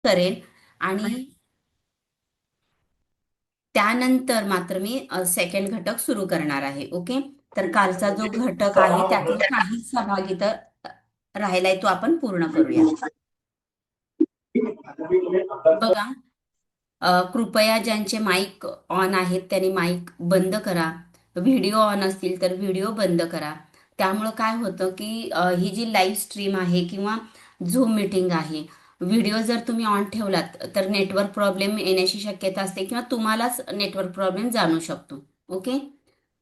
करेल आणि त्यानंतर मात्र मी सेकंड घटक सुरू करणार आहे. ओके. तर कालचा जो घटक आहे त्यातला काहीच सहभाग इथं राहिलाय तो आपण पूर्ण करूया. बघा, कृपया ज्यांचे माईक ऑन आहेत त्यांनी माईक बंद करा. व्हिडिओ ऑन असतील तर व्हिडिओ बंद करा. त्यामुळं काय होतं की ही जी लाईव्ह स्ट्रीम आहे किंवा झूम मीटिंग आहे, व्हिडिओ जर तुम्ही ऑन ठेवलात तर नेटवर्क प्रॉब्लेम येण्याची शक्यता असते किंवा तुम्हालाच नेटवर्क प्रॉब्लेम जाणू शकतो. ओके.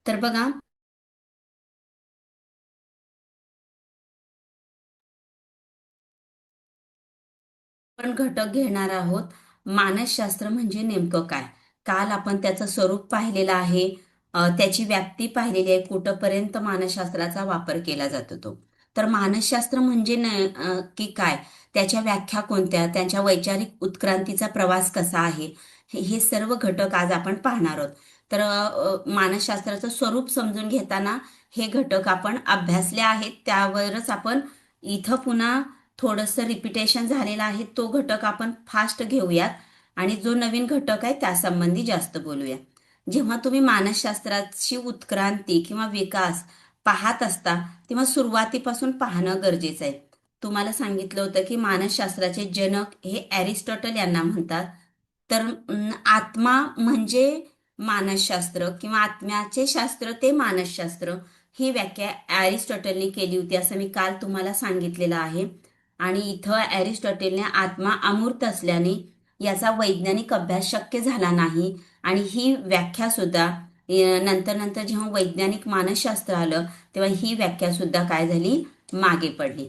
तर बघा, आपण घटक घेणार आहोत मानसशास्त्र म्हणजे नेमकं काय. काल आपण त्याचं स्वरूप पाहिलेलं आहे, त्याची व्याप्ती पाहिलेली आहे, कुठंपर्यंत मानसशास्त्राचा वापर केला जातो तो. तर मानसशास्त्र म्हणजे की काय, त्याच्या व्याख्या कोणत्या, त्यांच्या वैचारिक उत्क्रांतीचा प्रवास कसा आहे, हे सर्व घटक आज आपण पाहणार आहोत. तर मानसशास्त्राचं स्वरूप समजून घेताना हे घटक आपण अभ्यासले आहेत, त्यावरच आपण इथं पुन्हा थोडंसं रिपिटेशन झालेलं आहे, तो घटक आपण फास्ट घेऊयात आणि जो नवीन घटक आहे त्यासंबंधी जास्त बोलूया. जेव्हा तुम्ही मानसशास्त्राची उत्क्रांती किंवा विकास पाहत असता तेव्हा सुरुवातीपासून पाहणं गरजेचं आहे. तुम्हाला सांगितलं होतं की मानसशास्त्राचे जनक हे ॲरिस्टॉटल यांना म्हणतात. तर आत्मा म्हणजे मानसशास्त्र किंवा आत्म्याचे शास्त्र ते मानसशास्त्र, ही व्याख्या ॲरिस्टॉटलने केली होती असं मी काल तुम्हाला सांगितलेलं आहे. आणि इथं ॲरिस्टॉटेलने आत्मा अमूर्त असल्याने याचा वैज्ञानिक अभ्यास शक्य झाला नाही आणि ही व्याख्या सुद्धा नंतर नंतर जेव्हा वैज्ञानिक मानसशास्त्र आलं तेव्हा ही व्याख्या सुद्धा काय झाली, मागे पडली.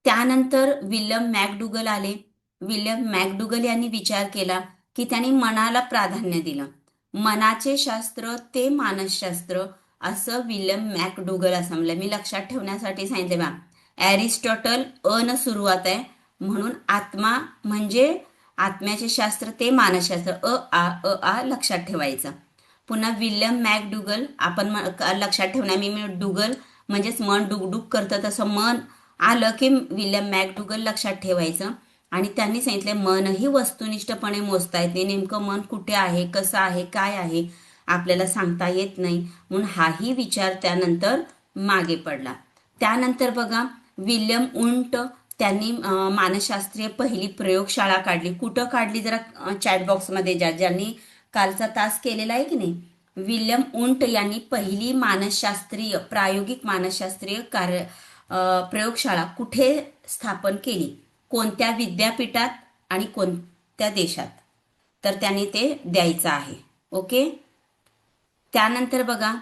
त्यानंतर विल्यम मॅकडुगल आले. विल्यम मॅकडुगल यांनी विचार केला की त्यांनी मनाला प्राधान्य दिलं. मनाचे शास्त्र ते मानसशास्त्र असं विल्यम मॅकडुगल असं म्हणलं. मी लक्षात ठेवण्यासाठी सांगितले बा, ॲरिस्टॉटल अ न सुरुवात आहे म्हणून आत्मा म्हणजे आत्म्याचे शास्त्र ते मानसशास्त्र अ आ लक्षात ठेवायचं. पुन्हा विल्यम मॅकडुगल आपण लक्षात ठेवणार, मी डुगल म्हणजेच मन डुगडुग करतं तसं मन आलं की विल्यम मॅकडुगल लक्षात ठेवायचं. आणि त्यांनी सांगितले मनही वस्तुनिष्ठपणे मोजता येते, नेमकं मन कुठे आहे, कसं आहे, काय आहे आपल्याला सांगता येत नाही, म्हणून हाही विचार त्यानंतर मागे पडला. त्यानंतर बघा, विल्यम उंट त्यांनी मानसशास्त्रीय पहिली प्रयोगशाळा काढली. कुठं काढली जरा चॅट बॉक्समध्ये ज्यांनी कालचा तास केलेला आहे की नाही, विल्यम उंट यांनी पहिली मानसशास्त्रीय प्रायोगिक मानसशास्त्रीय प्रयोगशाळा कुठे स्थापन केली, कोणत्या विद्यापीठात आणि कोणत्या देशात, तर त्यांनी ते द्यायचं आहे. ओके. त्यानंतर बघा,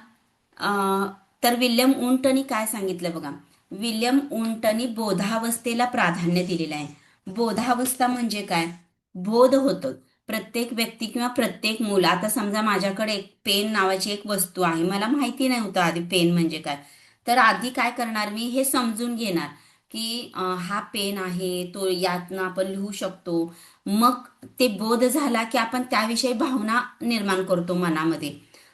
तर विल्यम उंटनी काय सांगितलं बघा, विल्यम उंटनी बोधावस्थेला प्राधान्य दिलेलं आहे. बोधावस्था म्हणजे काय, बोध होतं प्रत्येक व्यक्ती किंवा प्रत्येक मूल. आता समजा माझ्याकडे एक पेन नावाची एक वस्तू आहे, मला माहिती नाही होतं आधी पेन म्हणजे काय. तर आधी काय करणार, मी हे समजून घेणार की हा पेन आहे, तो यातनं आपण लिहू शकतो. मग ते बोध झाला की आपण त्याविषयी भावना निर्माण करतो मनामध्ये.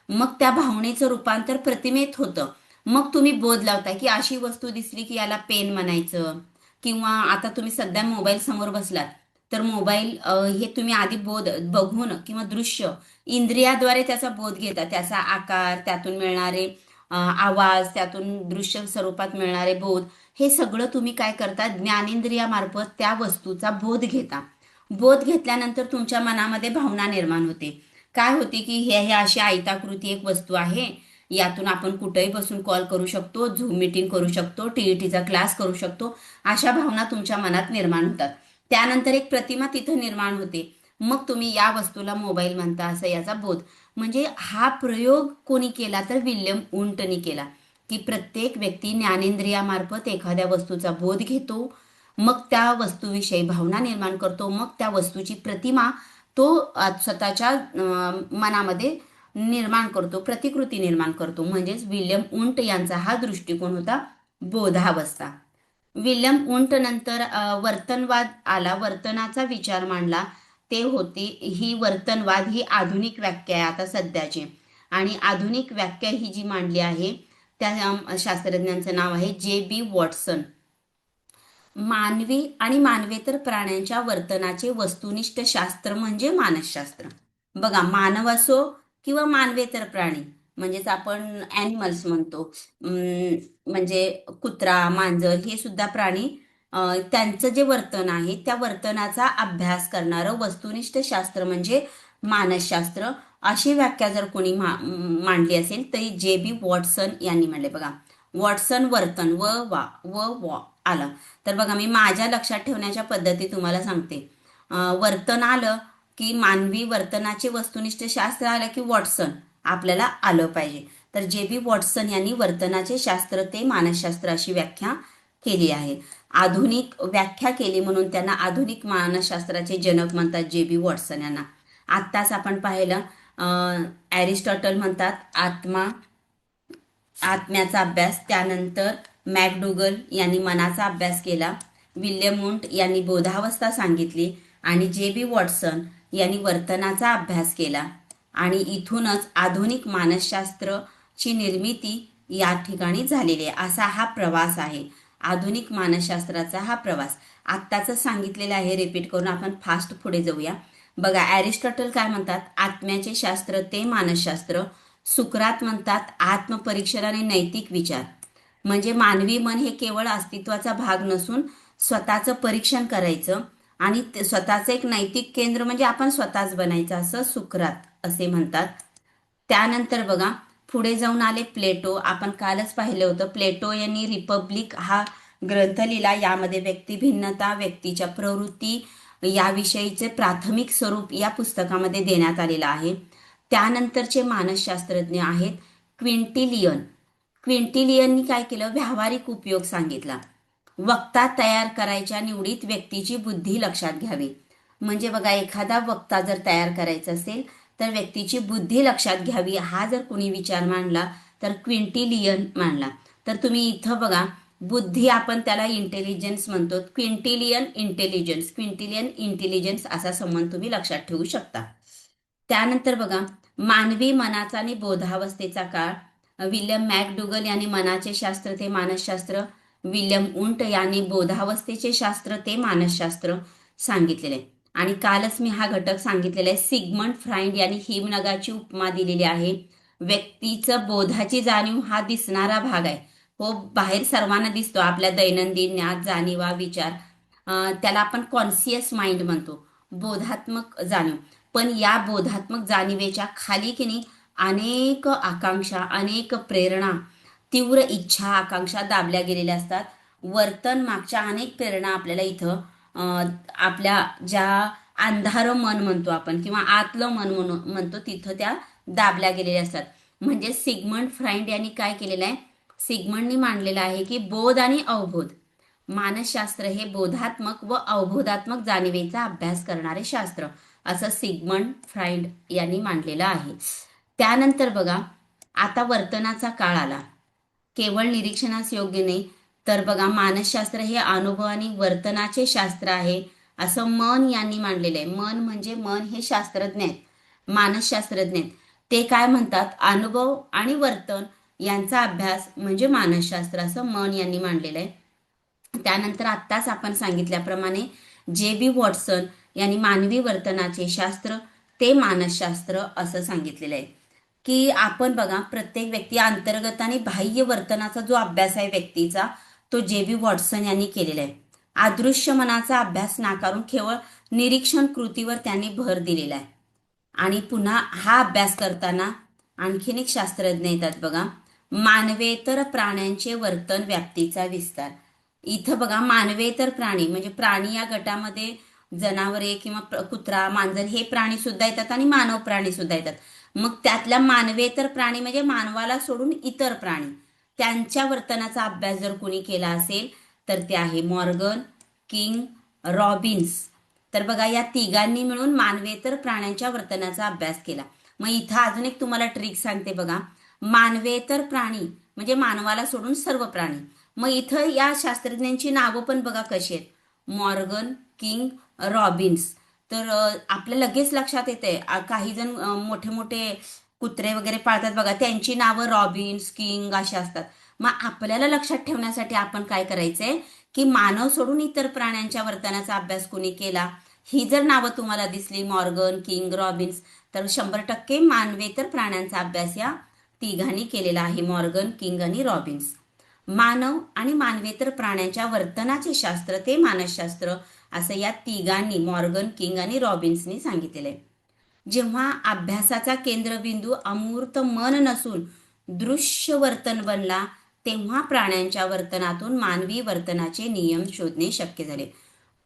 मग त्या भावनेचं रूपांतर प्रतिमेत होतं. मग तुम्ही बोध लावता की अशी वस्तू दिसली की याला पेन म्हणायचं. किंवा आता तुम्ही सध्या मोबाईल समोर बसलात तर मोबाईल हे तुम्ही आधी बोध बघून किंवा दृश्य इंद्रियाद्वारे त्याचा बोध घेता, त्याचा आकार, त्यातून मिळणारे आवाज, त्यातून दृश्य स्वरूपात मिळणारे बोध, हे सगळं तुम्ही काय करता, ज्ञानेंद्रियामार्फत त्या वस्तूचा बोध घेता. बोध घेतल्यानंतर तुमच्या मनामध्ये भावना निर्माण होते. काय होते की हे अशी आयताकृती एक वस्तू आहे, यातून आपण कुठेही बसून कॉल करू शकतो, झूम मीटिंग करू शकतो, टीईटीचा क्लास करू शकतो, अशा भावना तुमच्या मनात निर्माण होतात. त्यानंतर एक प्रतिमा तिथं निर्माण होते. मग तुम्ही या वस्तूला मोबाईल म्हणता असं याचा बोध. म्हणजे हा प्रयोग कोणी केला, तर विल्यम उंटनी केला की प्रत्येक व्यक्ती ज्ञानेंद्रियामार्फत एखाद्या वस्तूचा बोध घेतो, मग त्या वस्तूविषयी भावना निर्माण करतो, मग त्या वस्तूची प्रतिमा तो स्वतःच्या मनामध्ये निर्माण करतो, प्रतिकृती निर्माण करतो. म्हणजेच विल्यम उंट यांचा हा दृष्टिकोन होता, बोधावस्था. विल्यम उंट नंतर वर्तनवाद आला, वर्तनाचा विचार मांडला. ते होती ही वर्तनवाद ही आधुनिक व्याख्या आहे आता सध्याची. आणि आधुनिक व्याख्या ही जी मांडली आहे त्या शास्त्रज्ञांचं नाव आहे जे बी वॉटसन. मानवी आणि मानवेतर प्राण्यांच्या वर्तनाचे वस्तुनिष्ठ शास्त्र म्हणजे मानसशास्त्र. बघा, मानव असो किंवा मानवेतर प्राणी, म्हणजेच आपण ॲनिमल्स म्हणतो. म्हणजे कुत्रा, मांजर हे सुद्धा प्राणी, त्यांचं जे वर्तन आहे त्या वर्तनाचा अभ्यास करणारं वस्तुनिष्ठ शास्त्र म्हणजे मानसशास्त्र. अशी व्याख्या जर कोणी मांडली असेल तरी जे. बी. वॉटसन यांनी मांडले. बघा, वॉटसन वर्तन व आलं. तर बघा, मी माझ्या लक्षात ठेवण्याच्या पद्धती तुम्हाला सांगते. वर्तन आलं की मानवी वर्तनाचे वस्तुनिष्ठ शास्त्र आलं की वॉटसन आपल्याला आलं पाहिजे. तर जे. बी. वॉटसन यांनी वर्तनाचे शास्त्र ते मानसशास्त्र अशी व्याख्या केली आहे. आधुनिक व्याख्या केली म्हणून त्यांना आधुनिक मानसशास्त्राचे जनक म्हणतात, जे. बी. वॉटसन यांना. आत्ताच आपण पाहिलं, ॲरिस्टॉटल म्हणतात आत्म्याचा अभ्यास. त्यानंतर मॅकडुगल यांनी मनाचा अभ्यास केला. विल्यम वुंट यांनी बोधावस्था सांगितली आणि जे. बी. वॉटसन यांनी वर्तनाचा अभ्यास केला. आणि इथूनच आधुनिक मानसशास्त्रची निर्मिती या ठिकाणी झालेली आहे. असा हा प्रवास आहे आधुनिक मानसशास्त्राचा. हा प्रवास आत्ताच सांगितलेला आहे, रिपीट करून आपण फास्ट पुढे जाऊया. बघा, ॲरिस्टॉटल काय म्हणतात, आत्म्याचे शास्त्र ते मानसशास्त्र. सुकरात म्हणतात आत्मपरीक्षण आणि नैतिक विचार, म्हणजे मानवी मन हे केवळ अस्तित्वाचा भाग नसून स्वतःचं परीक्षण करायचं आणि स्वतःचं एक नैतिक केंद्र म्हणजे आपण स्वतःच बनायचं, असं सुकरात असे म्हणतात. त्यानंतर बघा, पुढे जाऊन आले प्लेटो. आपण कालच पाहिलं होतं, प्लेटो यांनी रिपब्लिक हा ग्रंथ लिहिला. यामध्ये व्यक्तिभिन्नता, व्यक्तीच्या प्रवृत्ती याविषयीचे प्राथमिक स्वरूप या पुस्तकामध्ये देण्यात आलेलं आहे. त्यानंतरचे मानसशास्त्रज्ञ आहेत क्विंटिलियन. क्विंटिलियननी काय केलं, व्यावहारिक उपयोग सांगितला. वक्ता तयार करायच्या निवडीत व्यक्तीची बुद्धी लक्षात घ्यावी. म्हणजे बघा, एखादा वक्ता जर तयार करायचा असेल तर व्यक्तीची बुद्धी लक्षात घ्यावी, हा जर कोणी विचार मांडला तर क्विंटिलियन मांडला. तर तुम्ही इथं बघा, बुद्धी आपण त्याला इंटेलिजन्स म्हणतो. क्विंटिलियन इंटेलिजन्स असा संबंध तुम्ही लक्षात ठेवू शकता. त्यानंतर बघा, मानवी मनाचा आणि बोधावस्थेचा काळ. विल्यम मॅकडुगल यांनी मनाचे शास्त्र ते मानसशास्त्र, विल्यम उंट यांनी बोधावस्थेचे शास्त्र ते मानसशास्त्र सांगितलेले. आणि कालच मी हा घटक सांगितलेला आहे. सिगमंड फ्राइड यांनी हिमनगाची उपमा दिलेली आहे. व्यक्तीचं बोधाची जाणीव हा दिसणारा भाग आहे. हो, बाहेर सर्वांना दिसतो, आपल्या दैनंदिन ज्ञात जाणीवा विचार, त्याला आपण कॉन्शियस माइंड म्हणतो, बोधात्मक जाणीव. पण या बोधात्मक जाणीवेच्या खाली की नाही अनेक आकांक्षा, अनेक प्रेरणा, तीव्र इच्छा आकांक्षा दाबल्या गेलेल्या असतात. वर्तन मागच्या अनेक प्रेरणा आपल्याला इथं आपल्या ज्या अंधारं मन म्हणतो आपण किंवा आतलं मन म्हणतो तिथं त्या दाबल्या गेलेल्या असतात. म्हणजे सिगमंड फ्राइड यांनी काय केलेलं आहे, सिगमंडनी मांडलेलं आहे की बोध आणि अवबोध, मानसशास्त्र हे बोधात्मक व अवबोधात्मक जाणीवेचा अभ्यास करणारे शास्त्र, असं सिगमंड फ्राइड यांनी मांडलेलं आहे. त्यानंतर बघा, आता वर्तनाचा काळ आला. केवळ निरीक्षणास योग्य नाही, तर बघा, मानसशास्त्र हे अनुभव आणि वर्तनाचे शास्त्र आहे, असं मन यांनी मांडलेलं आहे. मन हे शास्त्रज्ञ आहेत, मानसशास्त्रज्ञ आहेत. ते काय म्हणतात, अनुभव आणि वर्तन यांचा अभ्यास म्हणजे मानसशास्त्र, असं मन यांनी मांडलेलं आहे. त्यानंतर आत्ताच आपण सांगितल्याप्रमाणे जे. बी. वॉटसन यांनी मानवी वर्तनाचे शास्त्र ते मानसशास्त्र असं सांगितलेलं आहे. की आपण बघा, प्रत्येक व्यक्ती अंतर्गत आणि बाह्य वर्तनाचा जो अभ्यास आहे व्यक्तीचा, तो जे. बी. वॉटसन यांनी केलेला आहे. अदृश्य मनाचा अभ्यास नाकारून केवळ निरीक्षण कृतीवर त्यांनी भर दिलेला आहे. आणि पुन्हा हा अभ्यास करताना आणखीन एक शास्त्रज्ञ येतात बघा, मानवेतर प्राण्यांचे वर्तन व्याप्तीचा विस्तार. इथं बघा, मानवेतर प्राणी म्हणजे प्राणी या गटामध्ये जनावरे किंवा कुत्रा, मांजर हे प्राणी सुद्धा येतात आणि मानव प्राणी सुद्धा येतात. मग त्यातल्या मानवेतर प्राणी म्हणजे मानवाला सोडून इतर प्राणी, त्यांच्या वर्तनाचा अभ्यास जर कोणी केला असेल तर ते आहे मॉर्गन, किंग, रॉबिन्स. तर बघा, या तिघांनी मिळून मानवेतर प्राण्यांच्या वर्तनाचा अभ्यास केला. मग इथं अजून एक तुम्हाला ट्रिक सांगते बघा, मानवेतर प्राणी म्हणजे मानवाला सोडून सर्व प्राणी. मग इथं या शास्त्रज्ञांची नावं पण बघा कशी आहेत, मॉर्गन, किंग, रॉबिन्स. तर आपल्या लगेच लक्षात येते, काही जण मोठे मोठे कुत्रे वगैरे पाळतात बघा, त्यांची नावं रॉबिन्स, किंग अशी असतात. मग आपल्याला लक्षात ठेवण्यासाठी आपण काय करायचंय की मानव सोडून इतर प्राण्यांच्या वर्तनाचा अभ्यास कुणी केला. ही जर नावं तुम्हाला दिसली, मॉर्गन, किंग, रॉबिन्स, तर 100% मानवेतर प्राण्यांचा अभ्यास या तिघांनी केलेला आहे, मॉर्गन, किंग आणि रॉबिन्स. मानव आणि मानवेतर प्राण्यांच्या वर्तनाचे शास्त्र ते मानसशास्त्र असं या तिघांनी, मॉर्गन, किंग आणि रॉबिन्सनी सांगितलेलं आहे. जेव्हा अभ्यासाचा केंद्रबिंदू अमूर्त मन नसून दृश्य वर्तन बनला, तेव्हा प्राण्यांच्या वर्तनातून मानवी वर्तनाचे नियम शोधणे शक्य झाले.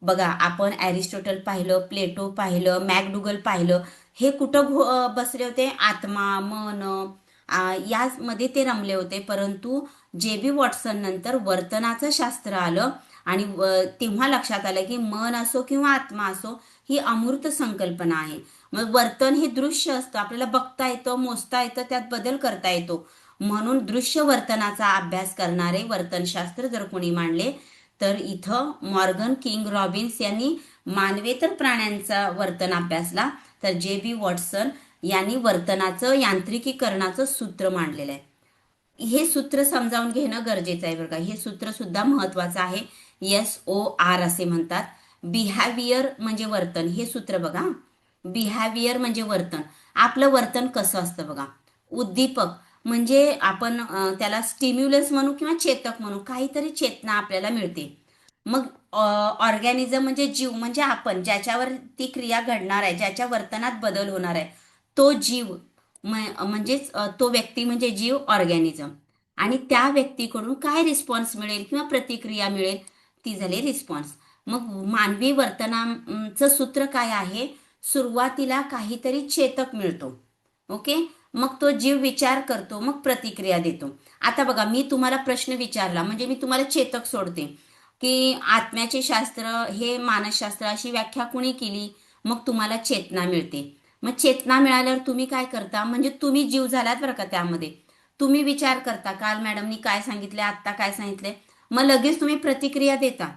बघा, आपण ॲरिस्टॉटल पाहिलं, प्लेटो पाहिलं, मॅकडुगल पाहिलं. हे कुठं बसले होते? आत्मा, मन यामध्ये ते रमले होते. परंतु जे बी वॉटसन नंतर वर्तनाचं शास्त्र आलं आणि तेव्हा लक्षात आलं की मन असो किंवा आत्मा असो, ही अमूर्त संकल्पना आहे. मग वर्तन हे दृश्य असतं, आपल्याला बघता येतं, मोजता येतं, त्यात बदल करता येतो. म्हणून दृश्य वर्तनाचा अभ्यास करणारे वर्तनशास्त्र जर कोणी मांडले, तर इथं मॉर्गन, किंग, रॉबिन्स यांनी मानवेतर प्राण्यांचा वर्तन अभ्यासला, तर जे बी वॉटसन यांनी वर्तनाचं यांत्रिकीकरणाचं सूत्र मांडलेलं आहे. हे सूत्र समजावून घेणं गरजेचं आहे बरं का. हे सूत्र सुद्धा महत्वाचं आहे. SOR असे म्हणतात. बिहेवियर म्हणजे वर्तन, हे सूत्र बघा. बिहेवियर म्हणजे वर्तन. आपलं वर्तन कसं असतं बघा. उद्दीपक म्हणजे आपण त्याला स्टिम्युलस म्हणू किंवा चेतक म्हणू, काहीतरी चेतना आपल्याला मिळते. मग ऑर्गॅनिझम म्हणजे जीव, म्हणजे आपण ज्याच्यावर ती क्रिया घडणार आहे, ज्याच्या वर्तनात बदल होणार आहे, तो जीव म्हणजेच तो व्यक्ती म्हणजे जीव, ऑर्गॅनिझम. आणि त्या व्यक्तीकडून काय रिस्पॉन्स मिळेल किंवा प्रतिक्रिया मिळेल, ती झाली रिस्पॉन्स. मग मानवी वर्तनाचं सूत्र काय आहे? सुरुवातीला काहीतरी चेतक मिळतो, ओके. मग तो जीव विचार करतो, मग प्रतिक्रिया देतो. आता बघा, मी तुम्हाला प्रश्न विचारला म्हणजे मी तुम्हाला चेतक सोडते की आत्म्याचे शास्त्र हे मानसशास्त्र, अशी व्याख्या कुणी केली, मग तुम्हाला चेतना मिळते. मग चेतना मिळाल्यावर तुम्ही काय करता, म्हणजे तुम्ही जीव झालात बरं का. त्यामध्ये तुम्ही विचार करता, काल मॅडमनी काय सांगितले, आत्ता काय सांगितले, मग लगेच तुम्ही प्रतिक्रिया देता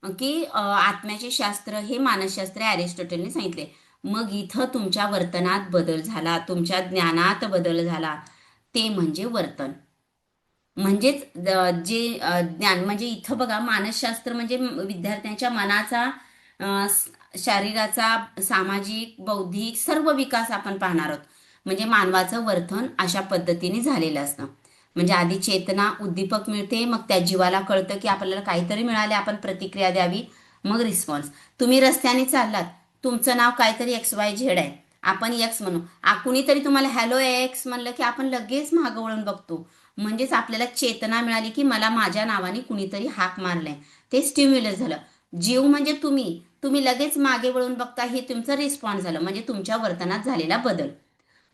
की आत्म्याचे शास्त्र हे मानसशास्त्र अरिस्टॉटलने सांगितले. मग इथं तुमच्या वर्तनात बदल झाला, तुमच्या ज्ञानात बदल झाला, ते म्हणजे वर्तन. म्हणजेच जे ज्ञान म्हणजे इथं बघा, मानसशास्त्र म्हणजे विद्यार्थ्यांच्या मनाचा, शरीराचा, सामाजिक, बौद्धिक सर्व विकास आपण पाहणार आहोत. म्हणजे मानवाचं वर्तन अशा पद्धतीने झालेलं असतं. म्हणजे आधी चेतना, उद्दीपक मिळते, मग त्या जीवाला कळतं की आपल्याला काहीतरी मिळाले, आपण प्रतिक्रिया द्यावी, मग रिस्पॉन्स. तुम्ही रस्त्याने चाललात, तुमचं नाव काहीतरी XYZ आहे, आपण एक्स म्हणू. कुणीतरी तुम्हाला हॅलो एक्स म्हणलं की आपण लगेच मागं वळून बघतो. म्हणजेच आपल्याला चेतना मिळाली की मला माझ्या नावाने कुणीतरी हाक मारलाय, ते स्टिम्युलस झालं. जीव म्हणजे तुम्ही, तुम्ही लगेच मागे वळून बघता, हे तुमचं रिस्पॉन्स झालं, म्हणजे तुमच्या वर्तनात झालेला बदल.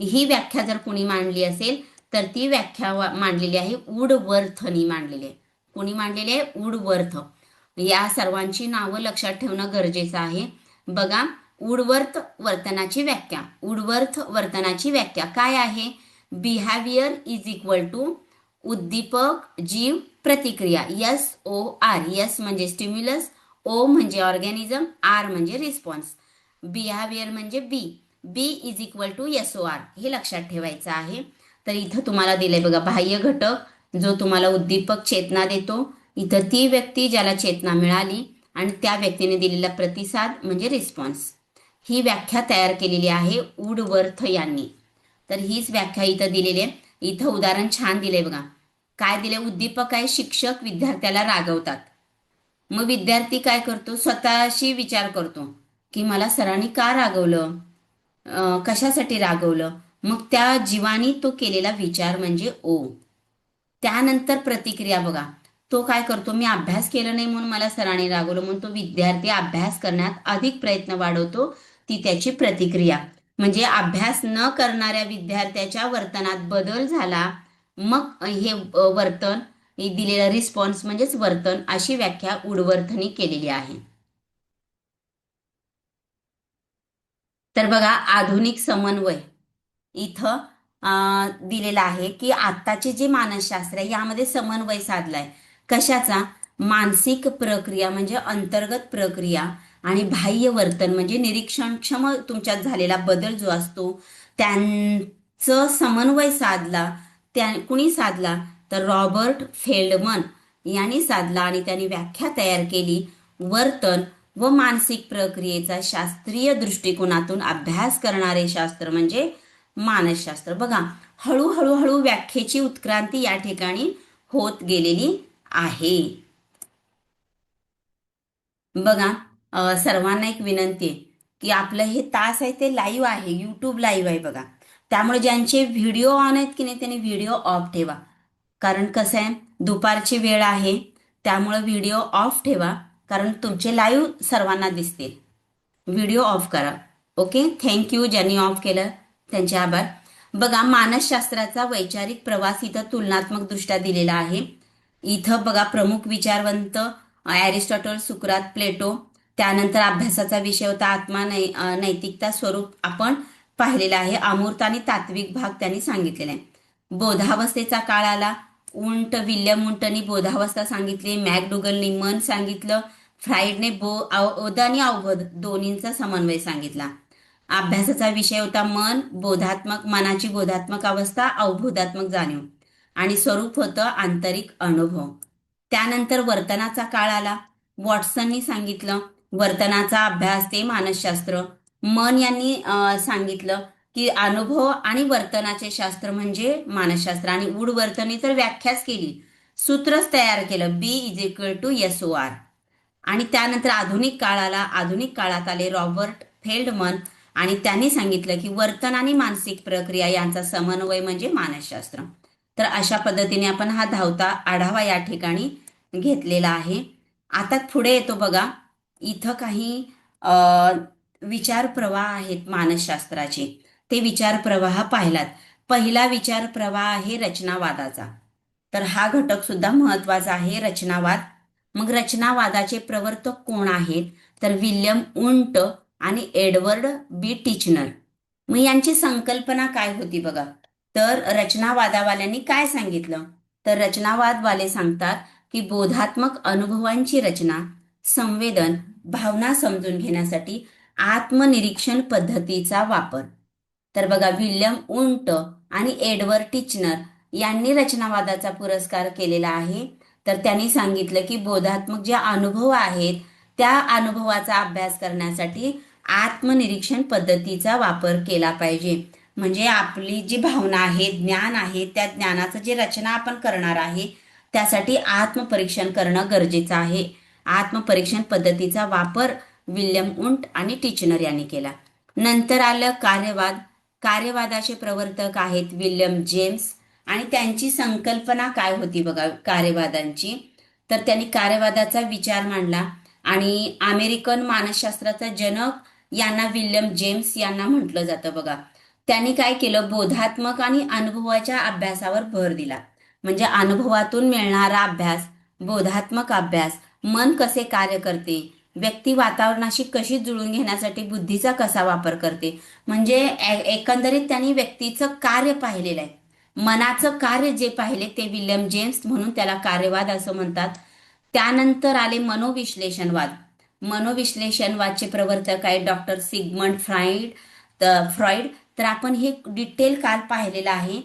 ही व्याख्या जर कोणी मांडली असेल, तर ती व्याख्या मांडलेली आहे वूडवर्थनी मांडलेली आहे. कोणी मांडलेली आहे? वूडवर्थ. या सर्वांची नावं लक्षात ठेवणं गरजेचं आहे. बघा, वूडवर्थ वर्तनाची व्याख्या. वूडवर्थ वर्तनाची व्याख्या काय आहे? बिहेवियर इज इक्वल टू उद्दीपक, जीव, प्रतिक्रिया. SOR. S म्हणजे स्टिम्युलस, O म्हणजे ऑर्गॅनिझम, R म्हणजे रिस्पॉन्स. बिहेवियर म्हणजे बी इज इक्वल टू SOR, हे लक्षात ठेवायचं आहे. तर इथं तुम्हाला दिलंय बघा, बाह्य घटक जो तुम्हाला उद्दीपक, चेतना देतो. इथं ती व्यक्ती ज्याला चेतना मिळाली आणि त्या व्यक्तीने दिलेला प्रतिसाद म्हणजे रिस्पॉन्स. ही व्याख्या तयार केलेली आहे वूडवर्थ यांनी. तर हीच व्याख्या इथं दिलेली आहे. इथं उदाहरण छान दिले बघा. काय दिले? उद्दीपक आहे, शिक्षक विद्यार्थ्याला रागवतात. मग विद्यार्थी काय करतो? स्वतःशी विचार करतो की मला सरांनी का रागवलं, कशासाठी रागवलं. मग त्या जीवानी तो केलेला विचार म्हणजे ओ. त्यानंतर प्रतिक्रिया बघा, तो काय करतो? मी अभ्यास केला नाही म्हणून मला सरांनी रागवलं, म्हणून तो विद्यार्थी अभ्यास करण्यात अधिक प्रयत्न वाढवतो. ती त्याची प्रतिक्रिया. म्हणजे अभ्यास न करणाऱ्या विद्यार्थ्याच्या वर्तनात बदल झाला, मग हे वर्तन, हे दिलेला रिस्पॉन्स म्हणजेच वर्तन, अशी व्याख्या वूडवर्थनी केलेली आहे. तर बघा, आधुनिक समन्वय इथं दिलेला आहे की आत्ताचे जे मानसशास्त्र आहे यामध्ये समन्वय साधलाय. कशाचा? मानसिक प्रक्रिया म्हणजे अंतर्गत प्रक्रिया आणि बाह्य वर्तन म्हणजे निरीक्षणक्षम तुमच्यात झालेला बदल जो असतो, त्यांचं समन्वय साधला. त्या कुणी साधला? तर रॉबर्ट फेल्डमन यांनी साधला आणि त्यांनी व्याख्या तयार केली. वर्तन व मानसिक प्रक्रियेचा शास्त्रीय दृष्टिकोनातून अभ्यास करणारे शास्त्र म्हणजे मानसशास्त्र. बघा, हळूहळू हळू व्याख्येची उत्क्रांती या ठिकाणी होत गेलेली आहे. बघा, सर्वांना एक विनंती आहे की आपलं हे तास आहे ते लाईव्ह आहे, यूट्यूब लाईव्ह आहे बघा. त्यामुळे ज्यांचे व्हिडिओ ऑन आहेत की नाही त्यांनी व्हिडिओ ऑफ ठेवा. कारण कसं आहे, दुपारची वेळ आहे, त्यामुळे व्हिडिओ ऑफ ठेवा, कारण तुमचे लाईव्ह सर्वांना दिसतील. व्हिडिओ ऑफ करा. Okay, thank you. ज्यांनी ऑफ केलं त्यांचे आभार. बघा, मानसशास्त्राचा वैचारिक प्रवास इथं तुलनात्मक दृष्ट्या दिलेला आहे. इथं बघा, प्रमुख विचारवंत ॲरिस्टॉटल, सुकरात, प्लेटो. त्यानंतर अभ्यासाचा विषय होता आत्मा, नैतिकता, स्वरूप आपण पाहिलेला आहे. अमूर्त आणि तात्विक भाग त्यांनी सांगितलेला आहे. बोधावस्थेचा काळ आला. विल्यम उंटनी बोधावस्था सांगितली. मॅकडुगलनी मन सांगितलं. फ्राईडने बोध आणि अवबोध दोन्हींचा समन्वय सांगितला. अभ्यासाचा विषय होता मन, मनाची बोधात्मक अवस्था, अवबोधात्मक जाणीव, आणि स्वरूप होतं आंतरिक अनुभव. त्यानंतर वर्तनाचा काळ आला. वॉटसननी सांगितलं वर्तनाचा अभ्यास ते मानसशास्त्र. मन यांनी सांगितलं की अनुभव आणि वर्तनाचे शास्त्र म्हणजे मानसशास्त्र. आणि वर्तनी तर व्याख्याच केली, सूत्रच तयार केलं, B=SOR. आणि त्यानंतर आधुनिक काळाला, आधुनिक काळात आले रॉबर्ट फेल्डमन, आणि त्यांनी सांगितलं की वर्तन आणि मानसिक प्रक्रिया यांचा समन्वय म्हणजे मानसशास्त्र. तर अशा पद्धतीने आपण हा धावता आढावा या ठिकाणी घेतलेला आहे. आता पुढे येतो बघा, इथं काही विचार प्रवाह आहेत मानसशास्त्राचे. ते विचार प्रवाह पाहिलात. पहिला विचार प्रवाह आहे रचनावादाचा. तर हा घटक सुद्धा महत्वाचा आहे, रचनावाद. मग रचनावादाचे प्रवर्तक कोण आहेत? तर विल्यम उंट आणि एडवर्ड बी टिचनर. मग यांची संकल्पना काय होती बघा. तर रचनावादावाल्यांनी काय सांगितलं? तर रचनावादवाले सांगतात की बोधात्मक अनुभवांची रचना, संवेदन, भावना समजून घेण्यासाठी आत्मनिरीक्षण पद्धतीचा वापर. तर बघा, विल्यम उंट आणि एडवर्ड टिचनर यांनी रचनावादाचा पुरस्कार केलेला आहे. तर त्यांनी सांगितलं की बोधात्मक जे अनुभव आहेत त्या अनुभवाचा अभ्यास करण्यासाठी आत्मनिरीक्षण पद्धतीचा वापर केला पाहिजे. म्हणजे आपली जी भावना आहे, ज्ञान आहे, त्या ज्ञानाचं जे रचना आपण करणार आहे त्यासाठी आत्मपरीक्षण करणं गरजेचं आहे. आत्मपरीक्षण पद्धतीचा वापर विल्यम उंट आणि टिचनर यांनी केला. नंतर आलं कार्यवाद. कार्यवादाचे प्रवर्तक आहेत विल्यम जेम्स, आणि त्यांची संकल्पना काय होती बघा कार्यवादांची. तर त्यांनी कार्यवादाचा विचार मांडला, आणि अमेरिकन मानसशास्त्राचा जनक यांना विल्यम जेम्स यांना म्हटलं जातं बघा. त्यांनी काय केलं, बोधात्मक आणि अनुभवाच्या अभ्यासावर भर दिला. म्हणजे अनुभवातून मिळणारा अभ्यास, बोधात्मक अभ्यास, मन कसे कार्य करते, व्यक्ती वातावरणाशी कशी जुळून घेण्यासाठी बुद्धीचा कसा वापर करते. म्हणजे एकंदरीत त्यांनी व्यक्तीचं कार्य पाहिलेलं आहे, मनाचं कार्य जे पाहिले ते विल्यम जेम्स, म्हणून त्याला कार्यवाद असं म्हणतात. त्यानंतर आले मनोविश्लेषणवाद. मनोविश्लेषणवादचे प्रवर्तक आहे डॉक्टर सिगमंड फ्रॉइड. तर आपण हे डिटेल काल पाहिलेलं आहे.